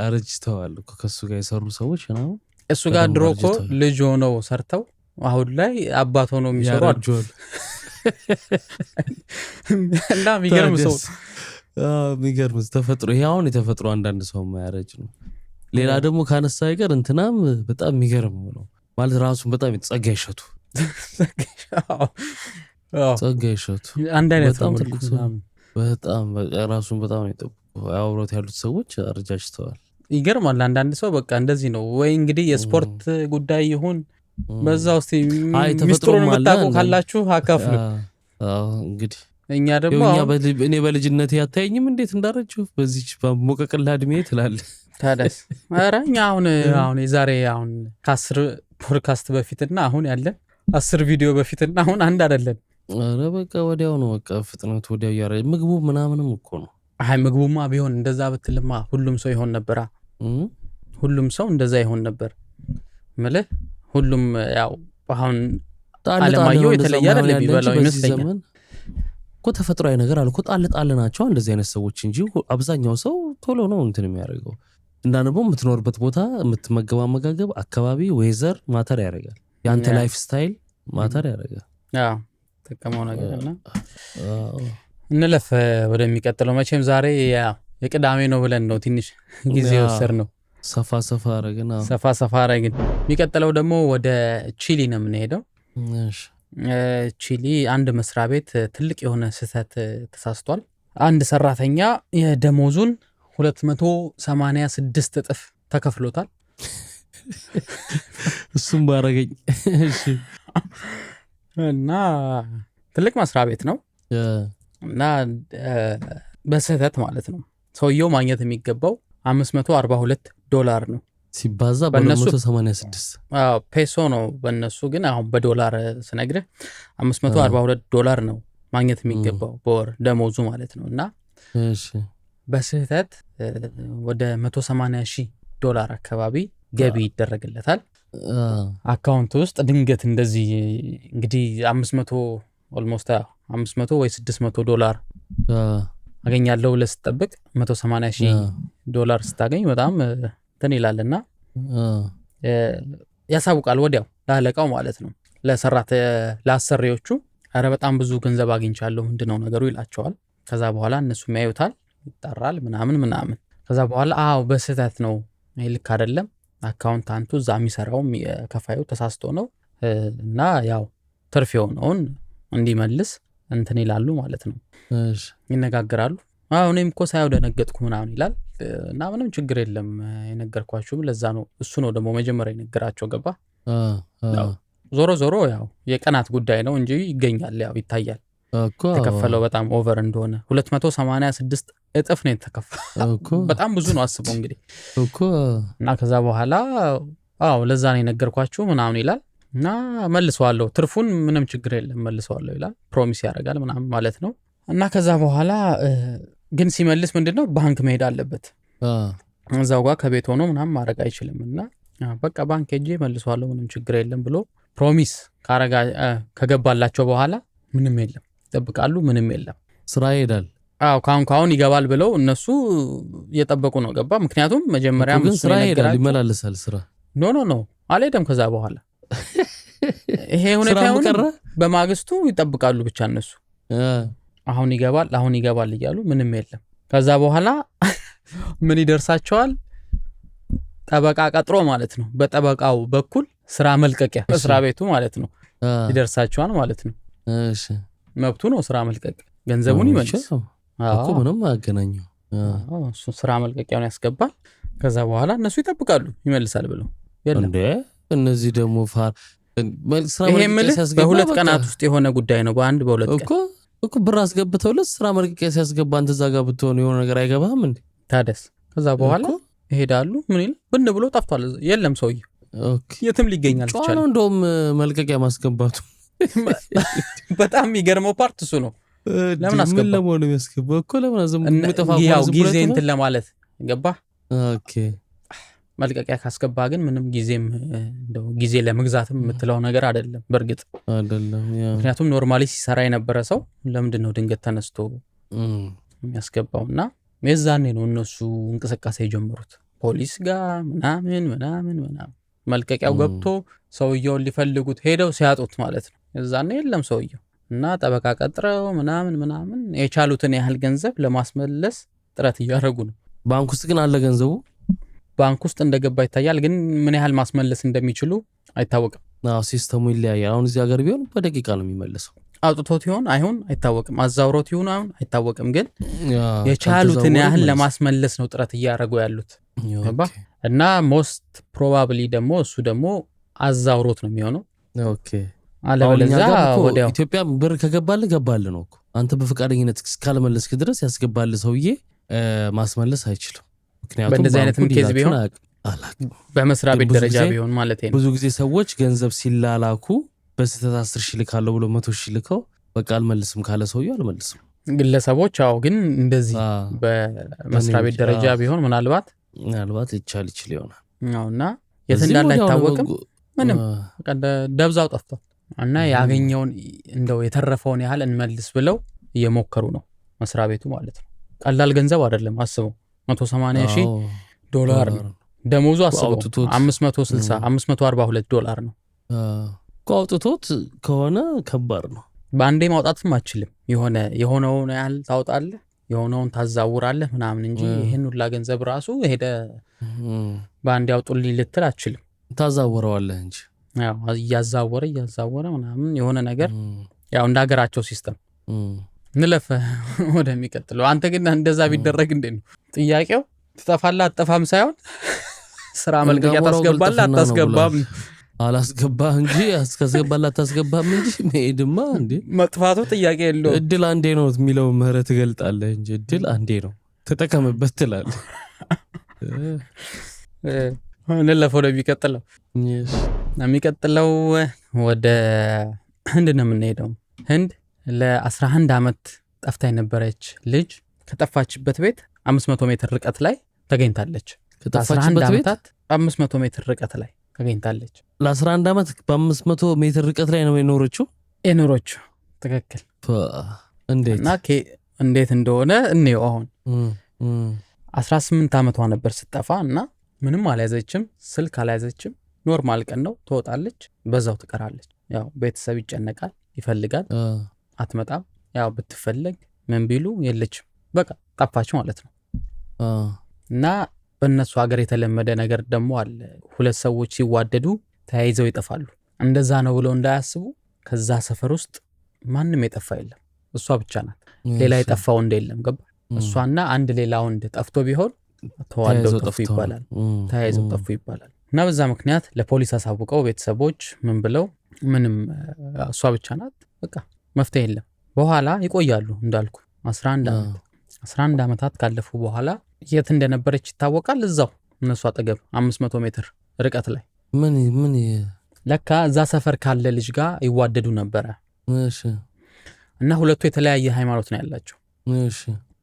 አረጅተዋል እኮ ከሱ ጋር የሰሩ ሰዎች ነው። እሱ ጋር ድሮ እኮ ልጅ ሆነው ሰርተው አሁን ላይ አባት ሆነው የሚሰሩ አድጆል እና የሚገርም ሰው የሚገርም ተፈጥሮ ይሄ አሁን የተፈጥሮ አንዳንድ ሰው ማያረጅ ነው። ሌላ ደግሞ ካነሳ አይቀር እንትናም በጣም የሚገርም ነው ማለት ራሱን በጣም የተጸጋ ይሸቱ አንድ አይነት ነው በጣም ራሱን በጣም የጠበቁ አውሮት ያሉት ሰዎች አርጃጅተዋል። ይገርማል። አንዳንድ ሰው በቃ እንደዚህ ነው ወይ እንግዲህ የስፖርት ጉዳይ ይሁን በዛ ውስጥ ሚስጥሩን የምታውቁ ካላችሁ አካፍሉ። እንግዲህ እኛ ደግሞ እኔ በልጅነት ያታየኝም እንዴት እንዳረጅሁ በዚች በሞቀቅላ እድሜ ትላለህ ታደስ። ኧረ እኛ አሁን የዛሬ አሁን ከ10 ፖድካስት በፊትና አሁን ያለን 10 ቪዲዮ በፊትና አሁን አንድ አይደለም። ኧረ በቃ ወዲያው ነው በቃ ፍጥነት ወዲያው ያረ ምግቡ ምናምንም እኮ ነው። አይ ምግቡማ ቢሆን እንደዛ ብትልማ ሁሉም ሰው ይሆን ነበር። ሁሉም ሰው እንደዛ ይሆን ነበር ማለት ሁሉም ያው አሁን አለማየሁ የተለየ አይደለም ቢበላው ይመስለኛል እኮ ተፈጥሯዊ ነገር አለ እኮ ጣል ናቸው እንደዚህ አይነት ሰዎች እንጂ አብዛኛው ሰው ቶሎ ነው እንትን የሚያደርገው። እንዳንቦ የምትኖርበት ቦታ የምትመገብ አመጋገብ አካባቢ ዌዘር ማተር ያደርጋል። ያንተ ላይፍ ስታይል ማተር ያደርጋል። አዎ ተከማው ነገርና እንለፍ ወደሚቀጥለው። መቼም ዛሬ የቅዳሜ ነው ብለን ነው ትንሽ ጊዜ ወሰድነው። ሰፋ አረግን። የሚቀጥለው ደግሞ ወደ ቺሊ ነው የምንሄደው። እሺ ቺሊ አንድ መስሪያ ቤት ትልቅ የሆነ ስህተት ተሳስቷል። አንድ ሰራተኛ የደሞዙን 286 እጥፍ ተከፍሎታል። እሱም ባረገኝ። እሺ እና ትልቅ መስሪያ ቤት ነው እና በስህተት ማለት ነው ሰውየው ማግኘት የሚገባው $542 ነው ሲባዛ በ186 ፔሶ ነው በእነሱ። ግን አሁን በዶላር ስነግርህ $542 ነው ማግኘት የሚገባው በወር ደሞዙ ማለት ነው። እና እሺ በስህተት ወደ $180,000 አካባቢ ገቢ ይደረግለታል አካውንት ውስጥ። ድንገት እንደዚህ እንግዲህ 500 ኦልሞስት 500 ወይ $600 አገኛለሁ ብለህ ስትጠብቅ $180,000 ስታገኝ በጣም እንትን ይላልና ያሳውቃል ወዲያው ለአለቃው ማለት ነው። ለአሰሪዎቹ ኧረ በጣም ብዙ ገንዘብ አግኝቻለሁ ምንድነው ነገሩ ይላቸዋል። ከዛ በኋላ እነሱ ያዩታል፣ ይጣራል ምናምን። ከዛ በኋላ በስህተት ነው ይሄ ልክ አይደለም አካውንታንቱ እዛ የሚሰራውም የከፋዩ ተሳስቶ ነው እና ያው ትርፍ የሆነውን እንዲመልስ እንትን ይላሉ ማለት ነው። እሺ ይነጋገራሉ። እኔም እኮ ሳያው ደነገጥኩ ምናምን ይላል እና ምንም ችግር የለም የነገርኳችሁም ለዛ ነው። እሱ ነው ደግሞ መጀመሪያ የነገራቸው ገባ። ዞሮ ያው የቀናት ጉዳይ ነው እንጂ ይገኛል፣ ያው ይታያል ተከፈለው በጣም ኦቨር እንደሆነ 286 እጥፍ ነው የተከፈለው። በጣም ብዙ ነው አስበው እንግዲህ እና ከዛ በኋላ ለዛ ነው የነገርኳችሁ ምናምን ይላል እና መልሰዋለሁ፣ ትርፉን ምንም ችግር የለም መልሰዋለሁ ይላል። ፕሮሚስ ያደርጋል ምናምን ማለት ነው። እና ከዛ በኋላ ግን ሲመልስ ምንድነው ባንክ መሄድ አለበት። እዛው ጋር ከቤት ሆኖ ምናምን ማድረግ አይችልም። እና በቃ ባንክ ሄጄ መልሰዋለሁ ምንም ችግር የለም ብሎ ፕሮሚስ ከገባላቸው በኋላ ምንም የለም ይጠብቃሉ፣ ምንም የለም። ስራ ይሄዳል። ካሁን ይገባል ብለው እነሱ እየጠበቁ ነው ገባ። ምክንያቱም መጀመሪያ ግን ስራ ይሄዳል ይመላለሳል። ስራ ኖ አልሄደም። ከዛ በኋላ ይሄ ሁኔታ በማግስቱ ይጠብቃሉ ብቻ እነሱ አሁን ይገባል እያሉ ምንም የለም። ከዛ በኋላ ምን ይደርሳቸዋል? ጠበቃ ቀጥሮ ማለት ነው። በጠበቃው በኩል ስራ መልቀቂያ እስራ ቤቱ ማለት ነው ይደርሳቸዋል ማለት ነው። እሺ መብቱ ነው ስራ መልቀቅ፣ ገንዘቡን ይመልስ እኮ ምንም አያገናኘው። እሱ ስራ መልቀቂያውን ያስገባል። ከዛ በኋላ እነሱ ይጠብቃሉ ይመልሳል ብለው እንዴ እነዚህ ደግሞ ስራ መልቀቂያ ሲያስገባ በሁለት ቀናት ውስጥ የሆነ ጉዳይ ነው። በሁለት ቀን እኮ ብር አስገብተውለት ስራ መልቀቂያ ሲያስገባ አንተ እዛ ጋር ብትሆን የሆነ ነገር አይገባህም እንዴ ታደስ? ከዛ በኋላ ይሄዳሉ። ምን ይል ብን ብሎ ጠፍቷል። የለም ሰውዬው የትም ሊገኛል ይችላል። እንደውም መልቀቂያ ማስገባቱ በጣም የሚገርመው ፓርት እሱ ነው። ለምን አስገባ? ምን ለመሆኑ የሚያስገባው እኮ ለምን አዘም ምጥፋ ጊዜ እንትን ለማለት ገባ። ኦኬ መልቀቂያ ካስገባ ግን ምንም ጊዜም እንደው ጊዜ ለመግዛትም የምትለው ነገር አይደለም በእርግጥ አይደለም። ምክንያቱም ኖርማሊ ሲሰራ የነበረ ሰው ለምንድነው ድንገት ተነስቶ የሚያስገባውና የዛኔ ነው እነሱ እንቅስቃሴ የጀመሩት ፖሊስ ጋር ምናምን መልቀቂያው ገብቶ ሰውየውን ሊፈልጉት ሄደው ሲያጡት ማለት ነው። የዛኔ የለም ሰውየው እና ጠበቃ ቀጥረው ምናምን የቻሉትን ያህል ገንዘብ ለማስመለስ ጥረት እያደረጉ ነው። ባንክ ውስጥ ግን አለ ገንዘቡ ባንክ ውስጥ እንደገባ ይታያል፣ ግን ምን ያህል ማስመለስ እንደሚችሉ አይታወቅም። ሲስተሙ ይለያያል። አሁን እዚህ ሀገር ቢሆን በደቂቃ ነው የሚመለሰው። አውጥቶት ይሆን አይሆን አይታወቅም፣ አዛውሮት ይሆን አሁን አይታወቅም፣ ግን የቻሉትን ያህል ለማስመለስ ነው ጥረት እያደረጉ ያሉት እና ሞስት ፕሮባብሊ ደግሞ እሱ ደግሞ አዛውሮት ነው የሚሆነው። ኦኬ አለበለዚያ ወዲያው ኢትዮጵያ ብር ከገባልህ ገባልህ ነው እኮ። አንተ በፈቃደኝነት እስካለመለስክ ድረስ ያስገባልህ ሰውዬ ማስመለስ አይችልም። ምክንያቱም በእንደዚህ አይነት ኬዝ ቢሆን በመስሪያ ቤት ደረጃ ቢሆን ማለት ነው። ብዙ ጊዜ ሰዎች ገንዘብ ሲላላኩ በስተት 10,000 ልካለው ብሎ 100,000 ልከው በቃ አልመልስም ካለ ሰውዬው አልመልስም። ግለሰቦች ግን እንደዚህ በመስሪያ ቤት ደረጃ ቢሆን ምናልባት ሊቻል ይሆናል። እና የት እንዳለ አይታወቅም። ምንም ደብዛው ጠፍቷል እና ያገኘውን እንደው የተረፈውን ያህል እንመልስ ብለው እየሞከሩ ነው መስሪያ ቤቱ ማለት ነው። ቀላል ገንዘብ አይደለም። አስበው $180,000 ነው ደሞዙ። አስበው $542 ነው። አውጥቶት ከሆነ ከባድ ነው። በአንዴ ማውጣትም አችልም። የሆነውን ያህል ታውጣለህ፣ የሆነውን ታዛውራለህ ምናምን እንጂ ይሄን ሁላ ገንዘብ ራሱ ሄደ በአንዴ አውጡልኝ ልትል አችልም። ታዛውረዋለህ እንጂ ያው እያዛወረ ምናምን የሆነ ነገር ያው እንደ ሀገራቸው ሲስተም ንለፈ ወደሚቀጥለው። አንተ ግን እንደዛ ቢደረግ እንዴት ነው ጥያቄው? ትጠፋለህ አትጠፋም ሳይሆን ስራ መልቀቂያ ታስገባለህ አታስገባም? አላስገባህ እንጂ አስገባለህ አታስገባም እንጂ መሄድማ እንዴ መጥፋቱ ጥያቄ የለውም። እድል አንዴ ነው የሚለው ምህረት ትገልጣለህ እንጂ እድል አንዴ ነው ተጠቀምበት ትላለህ። ንለፈ ወደሚቀጥለው። የሚቀጥለው ወደ ህንድ ነው የምንሄደው። ህንድ ለ11 ዓመት ጠፍታ የነበረች ልጅ ከጠፋችበት ቤት 500 ሜትር ርቀት ላይ ተገኝታለች። ከጠፋችበት ቤት 500 ሜትር ርቀት ላይ ተገኝታለች። ለ11 ዓመት በ500 ሜትር ርቀት ላይ ነው የኖረችው። ትክክል። እንዴት እና እንዴት እንደሆነ እንየው። አሁን 18 ዓመቷ ነበር ስጠፋ እና ምንም አልያዘችም፣ ስልክ አልያዘችም። ኖርማል ቀን ነው። ትወጣለች፣ በዛው ትቀራለች። ያው ቤተሰብ ይጨነቃል፣ ይፈልጋል፣ አትመጣም። ያው ብትፈለግ ምን ቢሉ የለችም፣ በቃ ጠፋች ማለት ነው። እና በእነሱ ሀገር የተለመደ ነገር ደግሞ አለ። ሁለት ሰዎች ሲዋደዱ ተያይዘው ይጠፋሉ። እንደዛ ነው ብለው እንዳያስቡ ከዛ ሰፈር ውስጥ ማንም የጠፋ የለም፣ እሷ ብቻ ናት። ሌላ የጠፋ ወንድ የለም። ገባ? እሷና አንድ ሌላ ወንድ ጠፍቶ ቢሆን ተዋደው ጠፉ ይባላል፣ ተያይዘው ጠፉ ይባላል። እና በዛ ምክንያት ለፖሊስ አሳውቀው ቤተሰቦች ምን ብለው ምንም እሷ ብቻ ናት፣ በቃ መፍትሄ የለም። በኋላ ይቆያሉ እንዳልኩ 11 ዓመታት ካለፉ በኋላ የት እንደነበረች ይታወቃል። እዛው እነሱ አጠገብ 500 ሜትር ርቀት ላይ ምን ለካ እዛ ሰፈር ካለ ልጅ ጋር ይዋደዱ ነበረ። እሺ። እና ሁለቱ የተለያየ ሃይማኖት ነው ያላቸው። እሺ።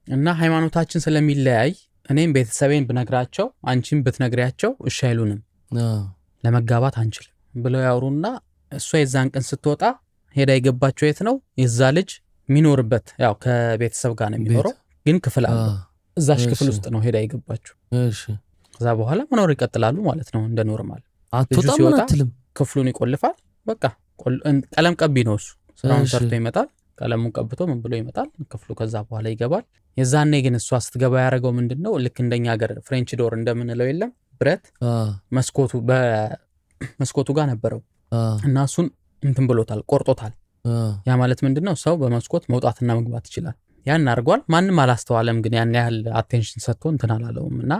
እና ሃይማኖታችን ስለሚለያይ እኔም ቤተሰቤን ብነግራቸው አንቺም ብትነግሪያቸው እሺ አይሉንም፣ ለመጋባት አንችልም ብለው ያወሩና እሷ የዛን ቀን ስትወጣ ሄዳ የገባቸው የት ነው? የዛ ልጅ የሚኖርበት ያው ከቤተሰብ ጋር ነው የሚኖረው፣ ግን ክፍል አለ። እዛሽ ክፍል ውስጥ ነው ሄዳ የገባቸው። እሺ። ከዛ በኋላ መኖር ይቀጥላሉ ማለት ነው እንደ ኖርማል። አትወጣም አትልም፣ ክፍሉን ይቆልፋል። በቃ ቀለም ቀቢ ነው እሱ። ስራውን ሰርቶ ይመጣል፣ ቀለሙን ቀብቶ ምን ብሎ ይመጣል ክፍሉ። ከዛ በኋላ ይገባል። የዛኔ ግን እሷ ስትገባ ያደረገው ምንድነው? ልክ እንደኛ ሀገር ፍሬንች ዶር እንደምንለው የለም ብረት መስኮቱ ጋር ነበረው እና እሱን እንትን ብሎታል፣ ቆርጦታል። ያ ማለት ምንድነው? ሰው በመስኮት መውጣትና መግባት ይችላል። ያን አድርጓል። ማንም አላስተዋለም፣ ግን ያን ያህል አቴንሽን ሰጥቶ እንትን አላለውም። እና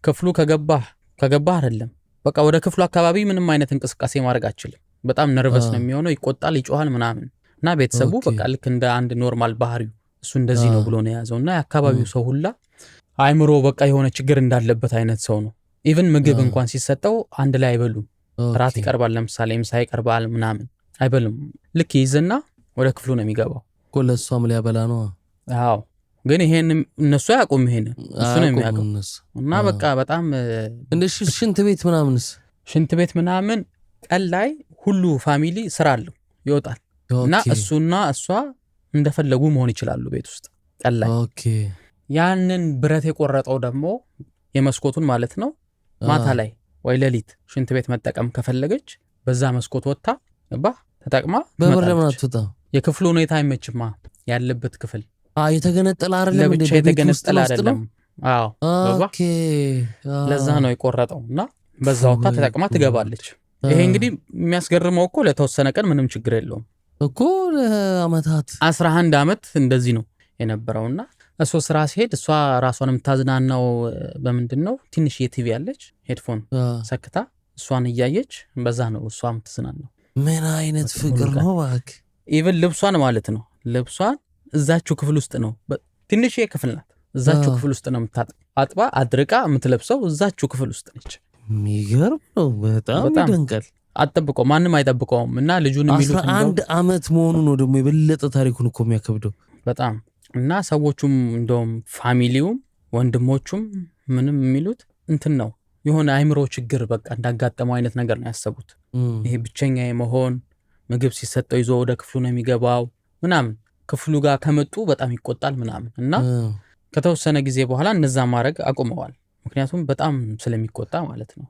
ክፍሉ ከገባ አይደለም በቃ ወደ ክፍሉ አካባቢ ምንም አይነት እንቅስቃሴ ማድረግ አይችልም። በጣም ነርቨስ ነው የሚሆነው፣ ይቆጣል፣ ይጮሃል ምናምን። እና ቤተሰቡ በቃ ልክ እንደ አንድ ኖርማል ባህሪው እሱ እንደዚህ ነው ብሎ ነው የያዘው። እና የአካባቢው ሰው ሁላ አይምሮ በቃ የሆነ ችግር እንዳለበት አይነት ሰው ነው። ኢቭን ምግብ እንኳን ሲሰጠው አንድ ላይ አይበሉም። ራት ይቀርባል፣ ለምሳሌ ምሳ ይቀርባል ምናምን፣ አይበልም። ልክ ይዝና ወደ ክፍሉ ነው የሚገባው። ለሷም ሊያበላ ነው። አዎ ግን ይሄን እነሱ አያውቁም። ይሄን እሱ ነው የሚያውቀው። እና በቃ በጣም እንደ ሽንት ቤት ምናምንስ ሽንት ቤት ምናምን ቀን ላይ ሁሉ ፋሚሊ ስራ አለው ይወጣል እና እሱና እሷ እንደፈለጉ መሆን ይችላሉ ቤት ውስጥ ቀን ላይ። ያንን ብረት የቆረጠው ደግሞ የመስኮቱን ማለት ነው ማታ ላይ ወይ ሌሊት ሽንት ቤት መጠቀም ከፈለገች በዛ መስኮት ወጣ ተጠቅማ በበር ለምን አትወጣ? የክፍሉ ሁኔታ አይመችማ ያለበት ክፍል የተገነጠለ አይደለም እንዴ? የተገነጠለ አይደለም። አዎ ኦኬ። ለዛ ነው የቆረጠው እና በዛ ወጣ ተጠቅማ ትገባለች። ይሄ እንግዲህ የሚያስገርመው እኮ ለተወሰነ ቀን ምንም ችግር የለውም እኮ ለአመታት 11 አመት እንደዚህ ነው የነበረውና እሱ ስራ ሲሄድ እሷ ራሷን የምታዝናናው በምንድነው ትንሽ የቲቪ ያለች ሄድፎን ሰክታ እሷን እያየች በዛ ነው እሷ የምትዝናናው። ምን አይነት ፍቅር ነው ባክ! ኢቭን ልብሷን ማለት ነው ልብሷን እዛችሁ ክፍል ውስጥ ነው ትንሽ የክፍል ናት እዛችሁ ክፍል ውስጥ ነው አጥባ አድርቃ የምትለብሰው እዛችሁ ክፍል ውስጥ ነች። የሚገርም ነው። በጣም ይደንቃል። አትጠብቀው ማንም አይጠብቀውም። እና ልጁን የሚሉት 11 አመት መሆኑ ነው ደግሞ የበለጠ ታሪኩን እኮ የሚያከብደው በጣም። እና ሰዎቹም እንደውም ፋሚሊውም ወንድሞቹም ምንም የሚሉት እንትን ነው የሆነ አይምሮ ችግር በቃ እንዳጋጠመው አይነት ነገር ነው ያሰቡት። ይሄ ብቸኛ የመሆን ምግብ ሲሰጠው ይዞ ወደ ክፍሉ ነው የሚገባው ምናምን ክፍሉ ጋር ከመጡ በጣም ይቆጣል ምናምን እና ከተወሰነ ጊዜ በኋላ እነዛ ማድረግ አቁመዋል። ምክንያቱም በጣም ስለሚቆጣ ማለት ነው።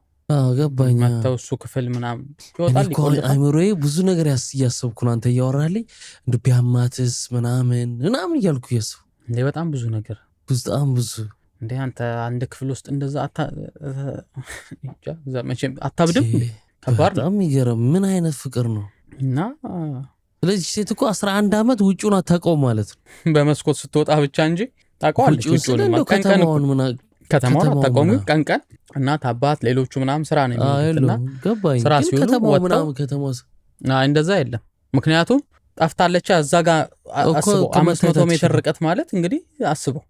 ገባኝ። መተው እሱ ክፍል ምናምን ይወጣል ይቆጣል። አይምሮዬ ብዙ ነገር ያስያሰብኩ ነው አንተ እያወራልኝ እንደ ቢያማትስ ምናምን እያልኩ ያስብ እንዴ በጣም ብዙ ነገር በጣም ብዙ እንዴ አንተ አንድ ክፍል ውስጥ እንደዛ አታብድም? ከባድ ነው። በጣም ይገርም። ምን አይነት ፍቅር ነው። እና ስለዚህ ሴት እኮ 11 አመት ውጪውን አታውቀውም ማለት ነው። በመስኮት ስትወጣ ብቻ እንጂ ታውቀዋለች ውጪውን። ከተማውን አታውቀውም ቀን እናት አባት ሌሎቹ ምናምን ስራ ነው የሚሉትና ስራ ሲውሉ ከተማው እንደዛ የለም። ምክንያቱም ጠፍታለች እዛ ጋር አስበው 500 ሜትር ርቀት ማለት እንግዲህ አስበው።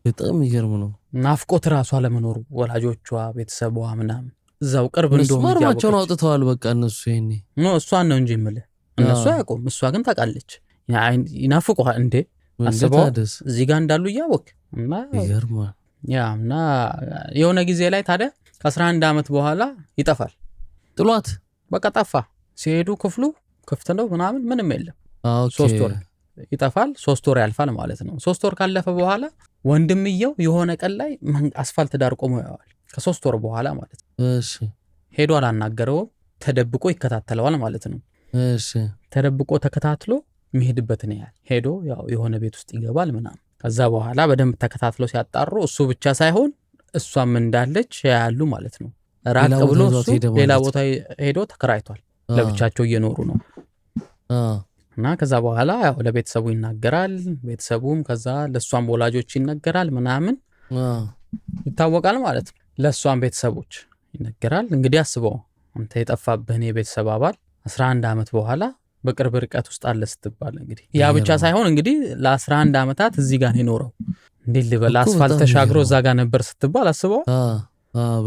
በጣም ይገርም ነው። ናፍቆት ራሷ ለመኖሩ ወላጆቿ ቤተሰቧ ምናምን እዛው ቅርብ እንደሆነ ማርማቸውን አውጥተዋል። በቃ እነሱ ይሄኔ እሷን ነው እንጂ የምልህ እነሱ አያውቁም። እሷ ግን ታውቃለች። ይናፍቁሃል እንዴ አስበው እዚህ ጋር እንዳሉ እያወቅ እና ይገርማል። እና የሆነ ጊዜ ላይ ታዲያ ከ11 አመት በኋላ ይጠፋል። ጥሏት በቃ ጠፋ። ሲሄዱ ክፍሉ ክፍት ነው ምናምን ምንም የለም። 3 ወር ይጠፋል። 3 ወር ያልፋል ማለት ነው። 3 ወር ካለፈ በኋላ ወንድምየው የሆነ ቀን ላይ አስፋልት ዳር ቆሞ ያዋል። ከ3 ወር በኋላ ማለት ነው። እሺ ሄዶ አላናገረው ተደብቆ ይከታተለዋል ማለት ነው። እሺ ተደብቆ ተከታትሎ የሚሄድበትን ያህል ሄዶ ያው የሆነ ቤት ውስጥ ይገባል ምናምን። ከዛ በኋላ በደንብ ተከታትሎ ሲያጣሩ እሱ ብቻ ሳይሆን እሷም እንዳለች ያያሉ ማለት ነው። ራቅ ብሎ እሱ ሌላ ቦታ ሄዶ ተከራይቷል። ለብቻቸው እየኖሩ ነው። እና ከዛ በኋላ ያው ለቤተሰቡ ይናገራል። ቤተሰቡም ከዛ ለሷም ወላጆች ይናገራል ምናምን ይታወቃል ማለት ነው። ለሷም ቤተሰቦች ይናገራል። እንግዲህ አስበው አንተ የጠፋብህን የቤተሰብ አባል 11 አመት በኋላ በቅርብ ርቀት ውስጥ አለ ስትባል እንግዲህ ያ ብቻ ሳይሆን እንግዲህ ለ11 አመታት እዚህ ጋር ነው የኖረው። እንዴ ልበል አስፋልት ተሻግሮ እዛ ጋር ነበር ስትባል አስበው።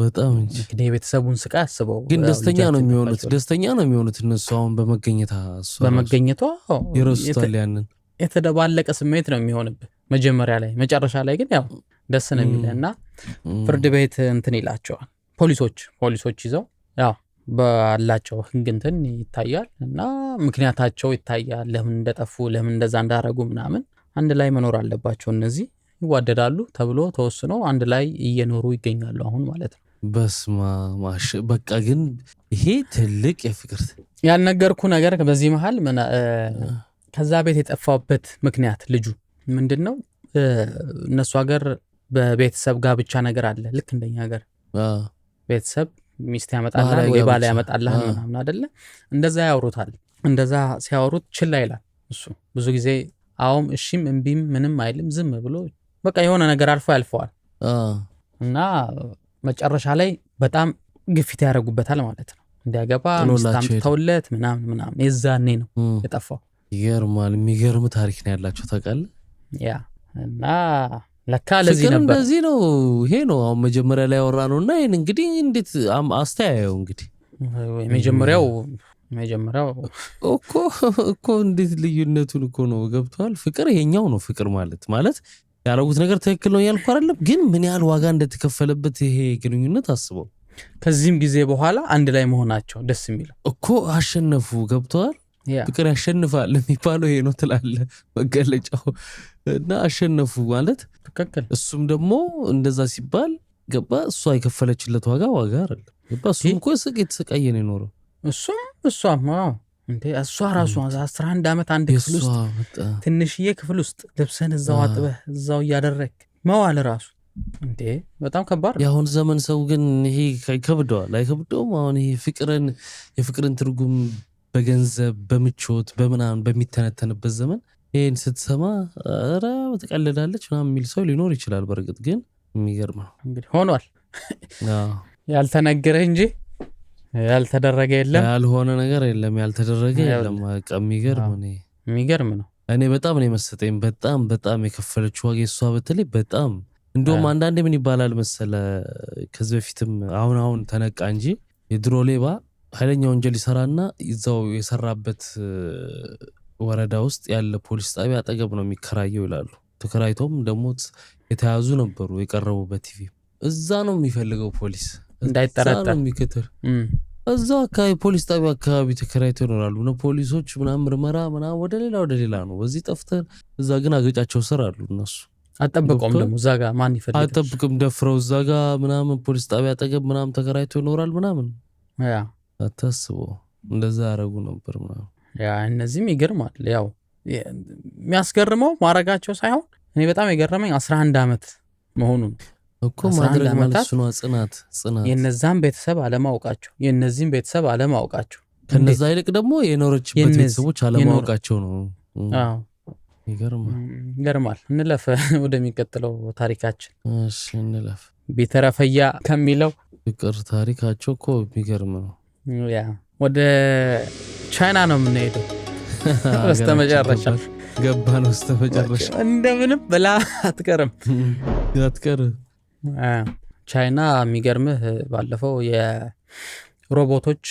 በጣም እንጂ እንግዲህ የቤተሰቡን ስቃይ አስበው። ግን ደስተኛ ነው የሚሆኑት እነሱ አሁን በመገኘቷ ይረሱታል። ያንን የተደባለቀ ስሜት ነው የሚሆንብህ መጀመሪያ ላይ። መጨረሻ ላይ ግን ያው ደስ ነው የሚልና ፍርድ ቤት እንትን ይላቸዋል ፖሊሶች ይዘው ያው ባላቸው ህግ እንትን ይታያል እና ምክንያታቸው ይታያል። ለምን እንደጠፉ ለምን እንደዛ እንዳረጉ ምናምን አንድ ላይ መኖር አለባቸው እነዚህ ይዋደዳሉ ተብሎ ተወስኖ አንድ ላይ እየኖሩ ይገኛሉ አሁን ማለት ነው። በስማ ማሽ በቃ ግን ይሄ ትልቅ የፍቅር ያልነገርኩ ነገር በዚህ መሃል ከዛ ቤት የጠፋበት ምክንያት ልጁ ምንድነው? እነሱ ሀገር በቤተሰብ ጋብቻ ነገር አለ። ልክ እንደኛ ሀገር ቤተሰብ ሚስት ያመጣልሃል ወይ ባል ያመጣልሃል ምናምን አይደለ? እንደዛ ያወሩታል። እንደዛ ሲያወሩት ችላ ይላል እሱ ብዙ ጊዜ አሁን እሺም እንቢም ምንም አይልም ዝም ብሎ በቃ የሆነ ነገር አልፎ ያልፈዋል። እና መጨረሻ ላይ በጣም ግፊት ያደርጉበታል ማለት ነው እንዲያገባ ሚስት አምጥተውለት ምናምን የዛኔ ነው የጠፋው። ይገርማል። የሚገርም ታሪክ ነው ያላቸው ታውቃለህ። ያ እና ለካ ለዚህ ነበር እንደዚህ ነው። ይሄ ነው አሁን መጀመሪያ ላይ ያወራ ነውና ይሄን እንግዲህ እንዴት አስተያየው እንግዲህ የመጀመሪያው መጀመሪያው እኮ እንዴት ልዩነቱን እኮ ነው ገብቷል። ፍቅር ይሄኛው ነው። ፍቅር ማለት ያደረጉት ነገር ትክክል ነው ያልኩ አይደለም፣ ግን ምን ያህል ዋጋ እንደተከፈለበት ይሄ ግንኙነት አስበው። ከዚህም ጊዜ በኋላ አንድ ላይ መሆናቸው ደስ የሚለው እኮ አሸነፉ። ገብቷል። ፍቅር ያሸንፋል የሚባለው ይሄ ነው ትላለ መገለጫው። እና አሸነፉ ማለት ትክክል። እሱም ደግሞ እንደዛ ሲባል ገባ። እሷ የከፈለችለት ዋጋ አይደለም ገባ። እሱም እኮ የተሰቃየ ነው የኖረው። እሷም እንዴ እሷ ራሷ 11 ዓመት አንድ ክፍል ውስጥ ትንሽዬ ክፍል ውስጥ ልብስህን እዛው አጥበህ እዛው እያደረክ መዋል ራሱ እንዴ በጣም ከባድ ነው። የአሁን ዘመን ሰው ግን ይሄ ይከብደዋል። አይከብደውም? አሁን ይሄ የፍቅርን ትርጉም በገንዘብ በምቾት በምናምን በሚተነተንበት ዘመን ይህን ስትሰማ ኧረ ትቀልዳለች ምናምን የሚል ሰው ሊኖር ይችላል። በእርግጥ ግን የሚገርም ነው እንግዲህ ሆኗል። ያልተነገረ እንጂ ያልተደረገ የለም፣ ያልሆነ ነገር የለም፣ ያልተደረገ የለም። የሚገርም ነው። እኔ በጣም ነው የመሰጠኝ። በጣም የከፈለችው ዋጋ እሷ በተለይ በጣም እንደውም አንዳንዴ ምን ይባላል መሰለ ከዚህ በፊትም አሁን ተነቃ እንጂ የድሮ ሌባ ኃይለኛ ወንጀል ይሰራና ይዛው የሰራበት ወረዳ ውስጥ ያለ ፖሊስ ጣቢያ አጠገብ ነው የሚከራየው ይላሉ። ተከራይቶም ደግሞ የተያዙ ነበሩ የቀረቡ በቲቪ። እዛ ነው የሚፈልገው ፖሊስ እንዳይጠራጠር የሚከተል እዛው አካባቢ ፖሊስ ጣቢያ አካባቢ ተከራይተው ይኖራሉ። ነው ፖሊሶች ምናምን ምርመራ ምናምን ወደ ሌላ ነው። በዚህ ጠፍተን እዛ ግን አገጫቸው ስር አሉ እነሱ አጠብቀውም ደግሞ እዛ ጋር ማን ይፈልጋል? አጠብቅም ደፍረው እዛ ጋር ምናምን ፖሊስ ጣቢያ አጠገብ ምናምን ተከራይተው ይኖራል ምናምን። አታስበው እንደዛ ያደረጉ ነበር ምናምን። እነዚህም ይገርማል። ያው የሚያስገርመው ማረጋቸው ሳይሆን እኔ በጣም የገረመኝ 11 ዓመት መሆኑን እኮ ማድረግ ማለት ነው። ጽናት የነዛም ቤተሰብ አለማወቃቸው የነዚህም ቤተሰብ አለማወቃቸው ከነዛ ይልቅ ደግሞ የኖረችበት ቤተሰቦች አለማወቃቸው ነው። ይገርማል። እንለፍ ወደሚቀጥለው ታሪካችን። እሺ እንለፍ። ቤተረፈያ ከሚለው ፍቅር ታሪካቸው እኮ የሚገርም ነው። ወደ ቻይና ነው የምንሄደው። በስተመጨረሻ ገባን። በስተመጨረሻ እንደምንም ብላ አትቀርም። ቻይና የሚገርምህ ባለፈው የሮቦቶች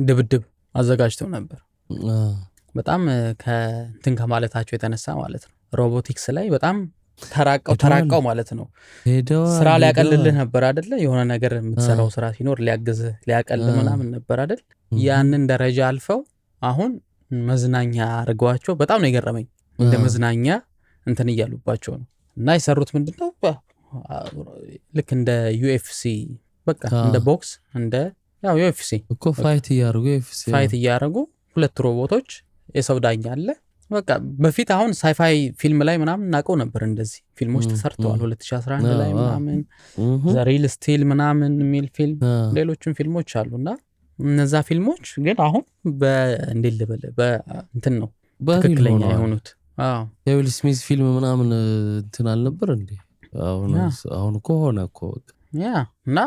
ድብድብ አዘጋጅተው ነበር። በጣም ከእንትን ከማለታቸው የተነሳ ማለት ነው። ሮቦቲክስ ላይ በጣም ተራቀው ማለት ነው። ስራ ሊያቀልልህ ነበር አይደለ? የሆነ ነገር የምትሰራው ስራ ሲኖር ሊያግዝህ ሊያቀልልህ ምናምን ነበር አይደል? ያንን ደረጃ አልፈው አሁን መዝናኛ አድርገዋቸው በጣም ነው የገረመኝ። እንደ መዝናኛ እንትን እያሉባቸው ነው። እና የሰሩት ምንድነው ልክ እንደ UFC በቃ እንደ ቦክስ እንደ ያው UFC እኮ ፋይት እያደረጉ ሁለት ሮቦቶች የሰው ዳኛ አለ። በቃ በፊት አሁን ሳይፋይ ፊልም ላይ ምናምን እናቀው ነበር። እንደዚህ ፊልሞች ተሰርተዋል 2011 ላይ ምናምን ዘ ሪል ስቲል ምናምን የሚል ፊልም ሌሎችም ፊልሞች አሉና እነዛ ፊልሞች ግን አሁን በእንዴት ልበል በእንትን ነው ትክክለኛ የሆኑት። የዊል ስሚዝ ፊልም ምናምን እንትን አልነበር እንዴ? አሁን እኮ ሆነ እኮ እና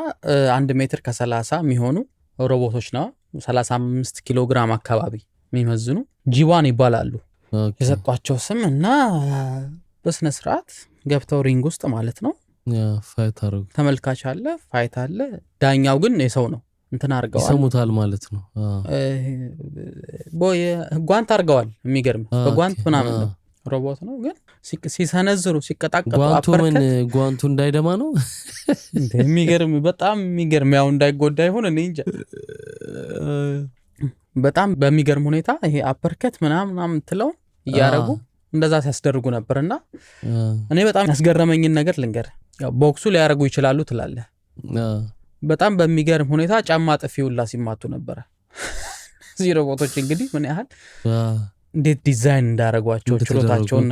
1 ሜትር ከ30 የሚሆኑ ሮቦቶች ነው 35 ኪሎ ግራም አካባቢ የሚመዝኑ ጂዋን ይባላሉ የሰጧቸው ስም። እና በስነ ስርዓት ገብተው ሪንግ ውስጥ ማለት ነው ፋይት አረጉ። ተመልካች አለ፣ ፋይት አለ። ዳኛው ግን የሰው ነው። እንትን አርገዋል ይሰሙታል ማለት ነው። ጓንት አርገዋል። የሚገርም በጓንት ምናምን ነው ሮቦት ነው ግን ሲሰነዝሩ ሲቀጣቀጡ ጓንቱ እንዳይደማ ነው። የሚገርም በጣም የሚገርም ያው እንዳይጎዳ ይሆን እኔ እንጃ። በጣም በሚገርም ሁኔታ ይሄ አፐርከት ምናምን ትለው እያረጉ እንደዛ ሲያስደርጉ ነበርና እኔ በጣም ያስገረመኝን ነገር ልንገር። ያው ቦክሱ ሊያረጉ ይችላሉ ትላለ። በጣም በሚገርም ሁኔታ ጫማ ጥፊውላ ሲማቱ ነበር። እዚህ ሮቦቶች እንግዲህ ምን ያህል እንዴት ዲዛይን እንዳረጓቸው ችሎታቸውን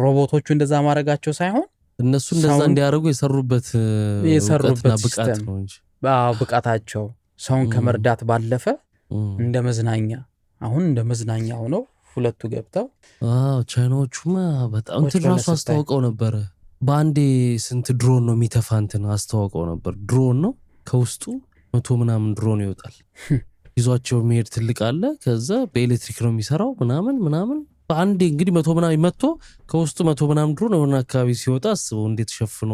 ሮቦቶቹ እንደዛ ማረጋቸው ሳይሆን እነሱ እንደዛ እንዲያረጉ የሰሩበት ብቃት ነው እንጂ ብቃታቸው ሰውን ከመርዳት ባለፈ እንደ መዝናኛ አሁን እንደ መዝናኛ ሆነው ሁለቱ ገብተው ቻይናዎቹማ በጣም ትራሱ አስተዋውቀው ነበር። በአንዴ ስንት ድሮን ነው የሚተፋንትን አስተዋውቀው ነበር። ድሮን ነው ከውስጡ 100 ምናምን ድሮን ይወጣል። ይዟቸው የሚሄድ ትልቅ አለ። ከዛ በኤሌክትሪክ ነው የሚሰራው ምናምን በአንዴ እንግዲህ 100 ምናምን መጥቶ ከውስጡ 100 ምናምን ድሮን የሆነ አካባቢ ሲወጣ አስበው እንዴት ሸፍኖ።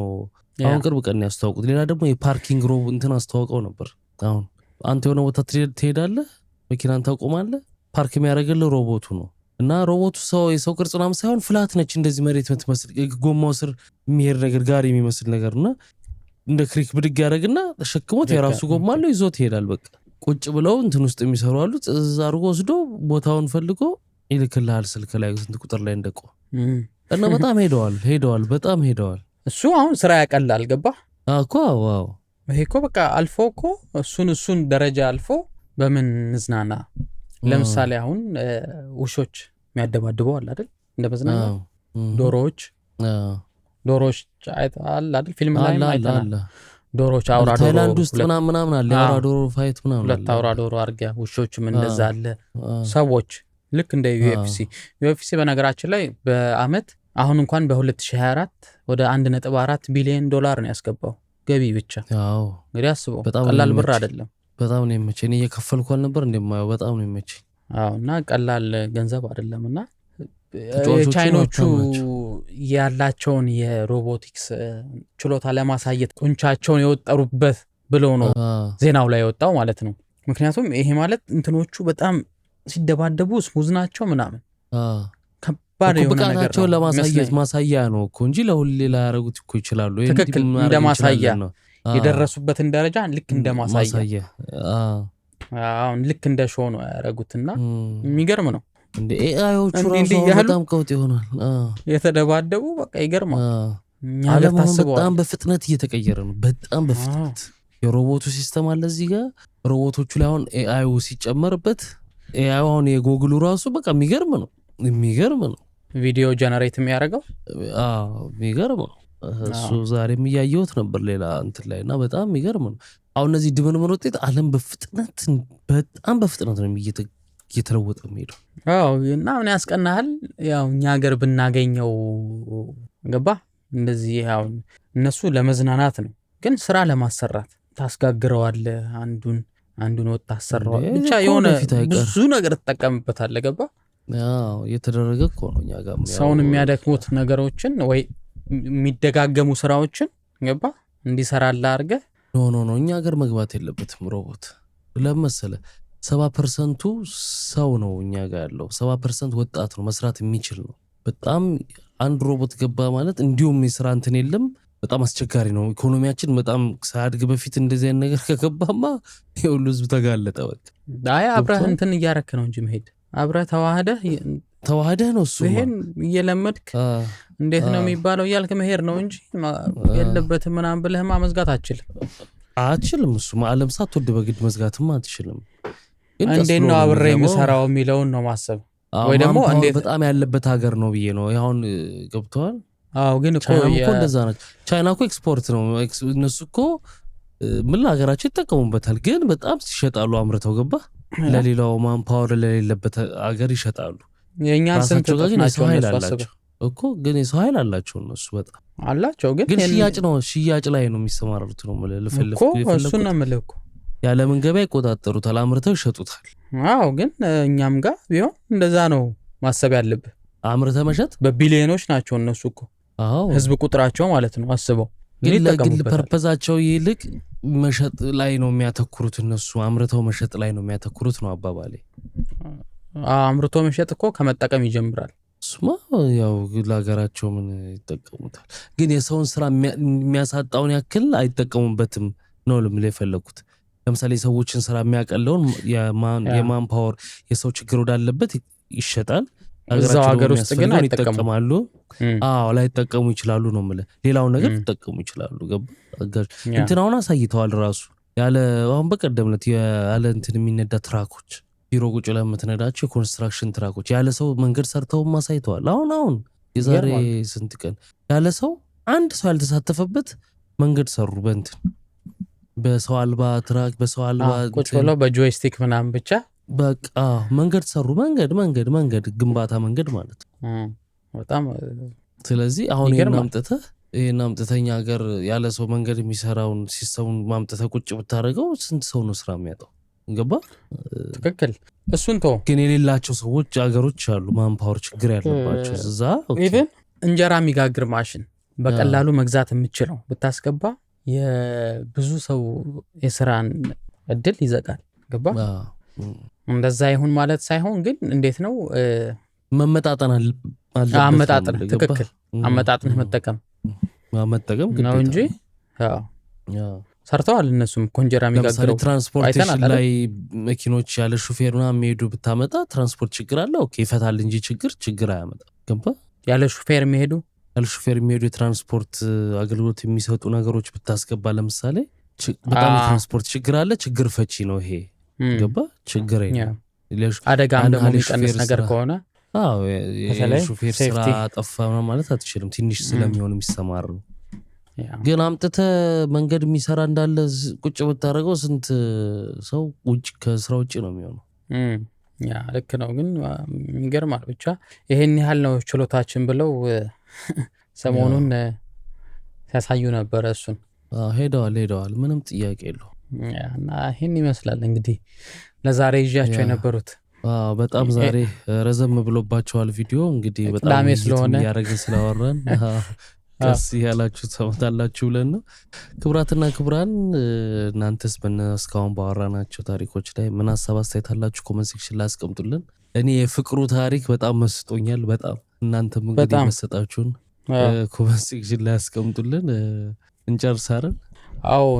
አሁን ቅርብ ቀን ያስተዋውቁት። ሌላ ደግሞ የፓርኪንግ ሮብ እንትን አስተዋውቀው ነበር። አሁን አንተ የሆነ ቦታ ትሄዳለህ፣ መኪናን ታቆማለህ፣ ፓርክ የሚያደርግልህ ሮቦቱ ነው። እና ሮቦቱ የሰው ቅርጽ ምናምን ሳይሆን ፍላት ነች፣ እንደዚህ መሬት የምትመስል ጎማው ስር የሚሄድ ነገር ጋር የሚመስል ነገር እና እንደ ክሪክ ብድግ ያደርግና ተሸክሞት የራሱ ጎማ አለው ይዞት ይሄዳል። በቃ ቁጭ ብለው እንትን ውስጥ የሚሰሩ አሉት። እዛ አድርጎ ወስዶ ቦታውን ፈልጎ ይልክልሃል ስልክ ላይ ስንት ቁጥር ላይ እንደቆ እና በጣም ሄደዋል በጣም ሄደዋል። እሱ አሁን ስራ ያቀላል። ገባ እኮ ዋው። ይሄ እኮ በቃ አልፎ እኮ እሱን ደረጃ አልፎ በምን ንዝናና። ለምሳሌ አሁን ውሾች የሚያደባድበው አለ አይደል? እንደ መዝናኛ ዶሮዎች አይተሃል አይደል? ፊልም ላይ አይተናል። ዶሮዎች አውራ ዶሮ ታይላንድ ውስጥ ምናምን አለ አውራ ዶሮ ፋይት ምናምን ሁለት አውራ ዶሮ አርጋ ውሾችም እንደዛ አለ። ሰዎች ልክ እንደ UFC በነገራችን ላይ በአመት አሁን እንኳን በ2024 ወደ 1.4 ቢሊዮን ዶላር ነው ያስገባው ገቢ ብቻ። አዎ እንግዲህ አስበው ቀላል ብር አይደለም። በጣም ነው የሚመቸኝ። እኔ እየከፈልኩ አልነበር እንደማየው በጣም ነው የሚመቸኝ። አዎ እና ቀላል ገንዘብ አይደለምና ቻይኖቹ ያላቸውን የሮቦቲክስ ችሎታ ለማሳየት ጡንቻቸውን የወጠሩበት ብለው ነው ዜናው ላይ የወጣው ማለት ነው። ምክንያቱም ይሄ ማለት እንትኖቹ በጣም ሲደባደቡ ስሙዝ ናቸው ምናምን ከባድ የሆነ ነገር ነው ለማሳየት ማሳያ ነው እኮ እንጂ ለሁሌ ላይ ያረጉት እኮ ይችላሉ። ትክክል እንደ ማሳያ የደረሱበትን ደረጃ ልክ እንደ ማሳያ አሁን ልክ እንደ ሾው ነው ያረጉትና የሚገርም ነው። እንደ ኤአይዎቹ ራሱ በጣም ቀውጥ ይሆናል የተደባደቡ በቃ ይገርማል። ዓለም በጣም በፍጥነት እየተቀየረ ነው። በጣም በፍጥነት የሮቦቱ ሲስተም አለ እዚህ ጋር ሮቦቶቹ ላይ አሁን ኤአይው ሲጨመርበት ኤአይው አሁን የጎግሉ ራሱ በቃ የሚገርም ነው። ቪዲዮ ጀነሬት የሚያደርገው የሚገርም ነው። እሱ ዛሬም እያየሁት ነበር ሌላ እንትን ላይ እና በጣም የሚገርም ነው። አሁን እነዚህ ድምርምር ውጤት ዓለም በጣም በፍጥነት ነው እየተለወጠ የሚሄደው። እና ምን ያስቀናሃል? ያው እኛ ሀገር ብናገኘው ገባ እንደዚህ አሁን እነሱ ለመዝናናት ነው፣ ግን ስራ ለማሰራት ታስጋግረዋል። አንዱን ወጣ አሰራዋል ብቻ የሆነ ብዙ ነገር ተጠቀምበታል። ገባ እየተደረገ እኮ ነው እኛ ጋር ሰውን የሚያደክሙት ነገሮችን ወይ የሚደጋገሙ ስራዎችን ገባ እንዲሰራላ አድርገህ ኖ እኛ ሀገር መግባት የለበትም ሮቦት። ለምሳሌ 70% ሰው ነው እኛ ጋር ያለው 70% ወጣት ነው መስራት የሚችል ነው። በጣም አንድ ሮቦት ገባ ማለት እንዲሁም የስራ እንትን የለም። በጣም አስቸጋሪ ነው። ኢኮኖሚያችን በጣም ሳያድግ በፊት እንደዚህ አይነት ነገር ከገባማ የሁሉ ህዝብ ተጋለጠ። በቃ አብረህ እንትን እያረክ ነው እንጂ መሄድ አብረህ ተዋህደህ ነው እሱ ይሄን እየለመድክ እንዴት ነው የሚባለው እያልክ መሄድ ነው እንጂ የለበትም ምናምን ብለህማ መዝጋት አትችልም። እሱ ዓለም ሳትወድ በግድ መዝጋትም አትችልም። እንዴት ነው አብሬ የምሰራው የሚለውን ነው ማሰብ። ወይ ደግሞ እንዴት በጣም ያለበት ሀገር ነው ብዬ ነው አሁን ገብተዋል። ግን እኮ እንደዛ ነው። ቻይና እኮ ኤክስፖርት ነው። እነሱ እኮ ምን ሀገራቸው ይጠቀሙበታል፣ ግን በጣም ይሸጣሉ አምርተው ገባ ለሌላው ማንፓወር ለሌለበት ሀገር ይሸጣሉ። የኛን ስንት ናቸው እኮ ግን የሰው ኃይል አላቸው እነሱ በጣም አላቸው። ግን ሽያጭ ላይ ነው የሚሰማሩት ነው ለፈልፍ እሱን ነው የምልህ እኮ ያለምን ገበያ ይቆጣጠሩታል፣ አምርተው ይሸጡታል። ግን እኛም ጋር ቢሆን እንደዛ ነው ማሰብ ያለብህ። አምርተህ መሸጥ በቢሊዮኖች ናቸው እነሱ እኮ ህዝብ ቁጥራቸው ማለት ነው። አስበው ግን ለግል ፐርፐዛቸው ይልቅ መሸጥ ላይ ነው የሚያተኩሩት እነሱ አምርተው መሸጥ ላይ ነው የሚያተኩሩት ነው አባባሌ። አምርቶ መሸጥ እኮ ከመጠቀም ይጀምራል። እሱማ ያው ለሀገራቸው ምን ይጠቀሙታል፣ ግን የሰውን ስራ የሚያሳጣውን ያክል አይጠቀሙበትም ነው ልምል የፈለኩት። ለምሳሌ ሰዎችን ስራ የሚያቀለውን የማን ፓወር የሰው ችግር ወዳለበት ይሸጣል። እዛው ሀገር ውስጥ ግን አይጠቀማሉ። ላይጠቀሙ ይችላሉ ነው የምልህ። ሌላውን ነገር ሊጠቀሙ ይችላሉ። እንትን አሁን አሳይተዋል ራሱ ያለ አሁን በቀደምነት ያለ እንትን የሚነዳ ትራኮች ቢሮ ቁጭ ለምትነዳቸው የኮንስትራክሽን ትራኮች ያለ ሰው መንገድ ሰርተውም አሳይተዋል። አሁን የዛሬ ስንት ቀን ያለ ሰው አንድ ሰው ያልተሳተፈበት መንገድ ሰሩ። በእንትን በሰው አልባ ትራክ በሰው አልባ ቁጭ ብለው በጆይስቲክ ምናምን ብቻ በቃ መንገድ ሰሩ። መንገድ ግንባታ መንገድ ማለት በጣም ስለዚህ አሁን ይሄን አምጥተኛ ሀገር ያለ ሰው መንገድ የሚሰራውን ሲስተሙን ማምጥተህ ቁጭ ብታደርገው ስንት ሰው ነው ስራ የሚያጣው? ገባ? ትክክል። እሱን ተው። ግን የሌላቸው ሰዎች ሀገሮች አሉ ማንፓወር ችግር ያለባቸው። እዛ ኢቭን እንጀራ የሚጋግር ማሽን በቀላሉ መግዛት የምችለው ብታስገባ የብዙ ሰው የስራን እድል ይዘጋል። ገባ? እንደዛ ይሁን ማለት ሳይሆን ግን እንዴት ነው መመጣጠን አለበት። አመጣጥን ትክክል አመጣጥን መጠቀም ግን ነው እንጂ ሰርተዋል። እነሱም ኮንጀራ የሚጋግረው ትራንስፖርቴሽን ላይ መኪኖች ያለ ሹፌርና የሚሄዱ ብታመጣ ትራንስፖርት ችግር አለ። ኦኬ ይፈታል እንጂ ችግር አያመጣም። ገባ? ያለ ሹፌር የሚሄዱ የትራንስፖርት አገልግሎት የሚሰጡ ነገሮች ብታስገባ ለምሳሌ በጣም የትራንስፖርት ችግር አለ። ችግር ፈቺ ነው ይሄ። ገባ? ችግር የለም። አደጋም ደግሞ የሚቀንስ ነገር ከሆነ ሹፌር ስራ ጠፋ ማለት አትችልም። ትንሽ ስለሚሆን የሚሰማር ነው። ግን አምጥተ መንገድ የሚሰራ እንዳለ ቁጭ ብታደርገው ስንት ሰው ከስራ ውጭ ነው የሚሆነው። ልክ ነው። ግን የሚገርማል ብቻ ይሄን ያህል ነው ችሎታችን ብለው ሰሞኑን ሲያሳዩ ነበረ። እሱን ሄደዋል ምንም ጥያቄ የለው። እና ይሄን ይመስላል እንግዲህ ለዛሬ ይዣቸው የነበሩት። በጣም ዛሬ ረዘም ብሎባቸዋል ቪዲዮ። እንግዲህ በጣም ስለሆነ ያረጋግጥ ስለወራን ቀስ ያላችሁ ተመታላችሁ ብለን ነው። ክብራትና ክብራን እናንተስ እስካሁን ባወራናቸው ታሪኮች ላይ ምን ሐሳብ አስተያየት አላችሁ? ኮሜንት ሴክሽን ላይ አስቀምጡልን። እኔ የፍቅሩ ታሪክ በጣም መስጦኛል። በጣም እናንተም እንግዲህ መሰጣችሁን ኮሜንት ሴክሽን ላይ አስቀምጡልን። እንጨርሳለን።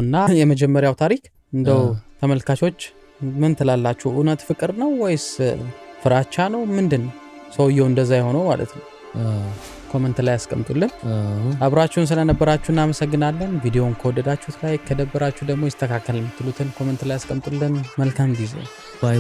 እና የመጀመሪያው ታሪክ እንደው ተመልካቾች ምን ትላላችሁ? እውነት ፍቅር ነው ወይስ ፍራቻ ነው? ምንድነው ሰውየው እንደዛ የሆነው ማለት ነው? ኮሜንት ላይ አስቀምጡልን። አብራችሁን ስለነበራችሁ እናመሰግናለን። ቪዲዮውን ከወደዳችሁት ላይክ፣ ከደበራችሁ ደግሞ ይስተካከል የምትሉትን ኮሜንት ላይ አስቀምጡልን። መልካም ጊዜ። ባይ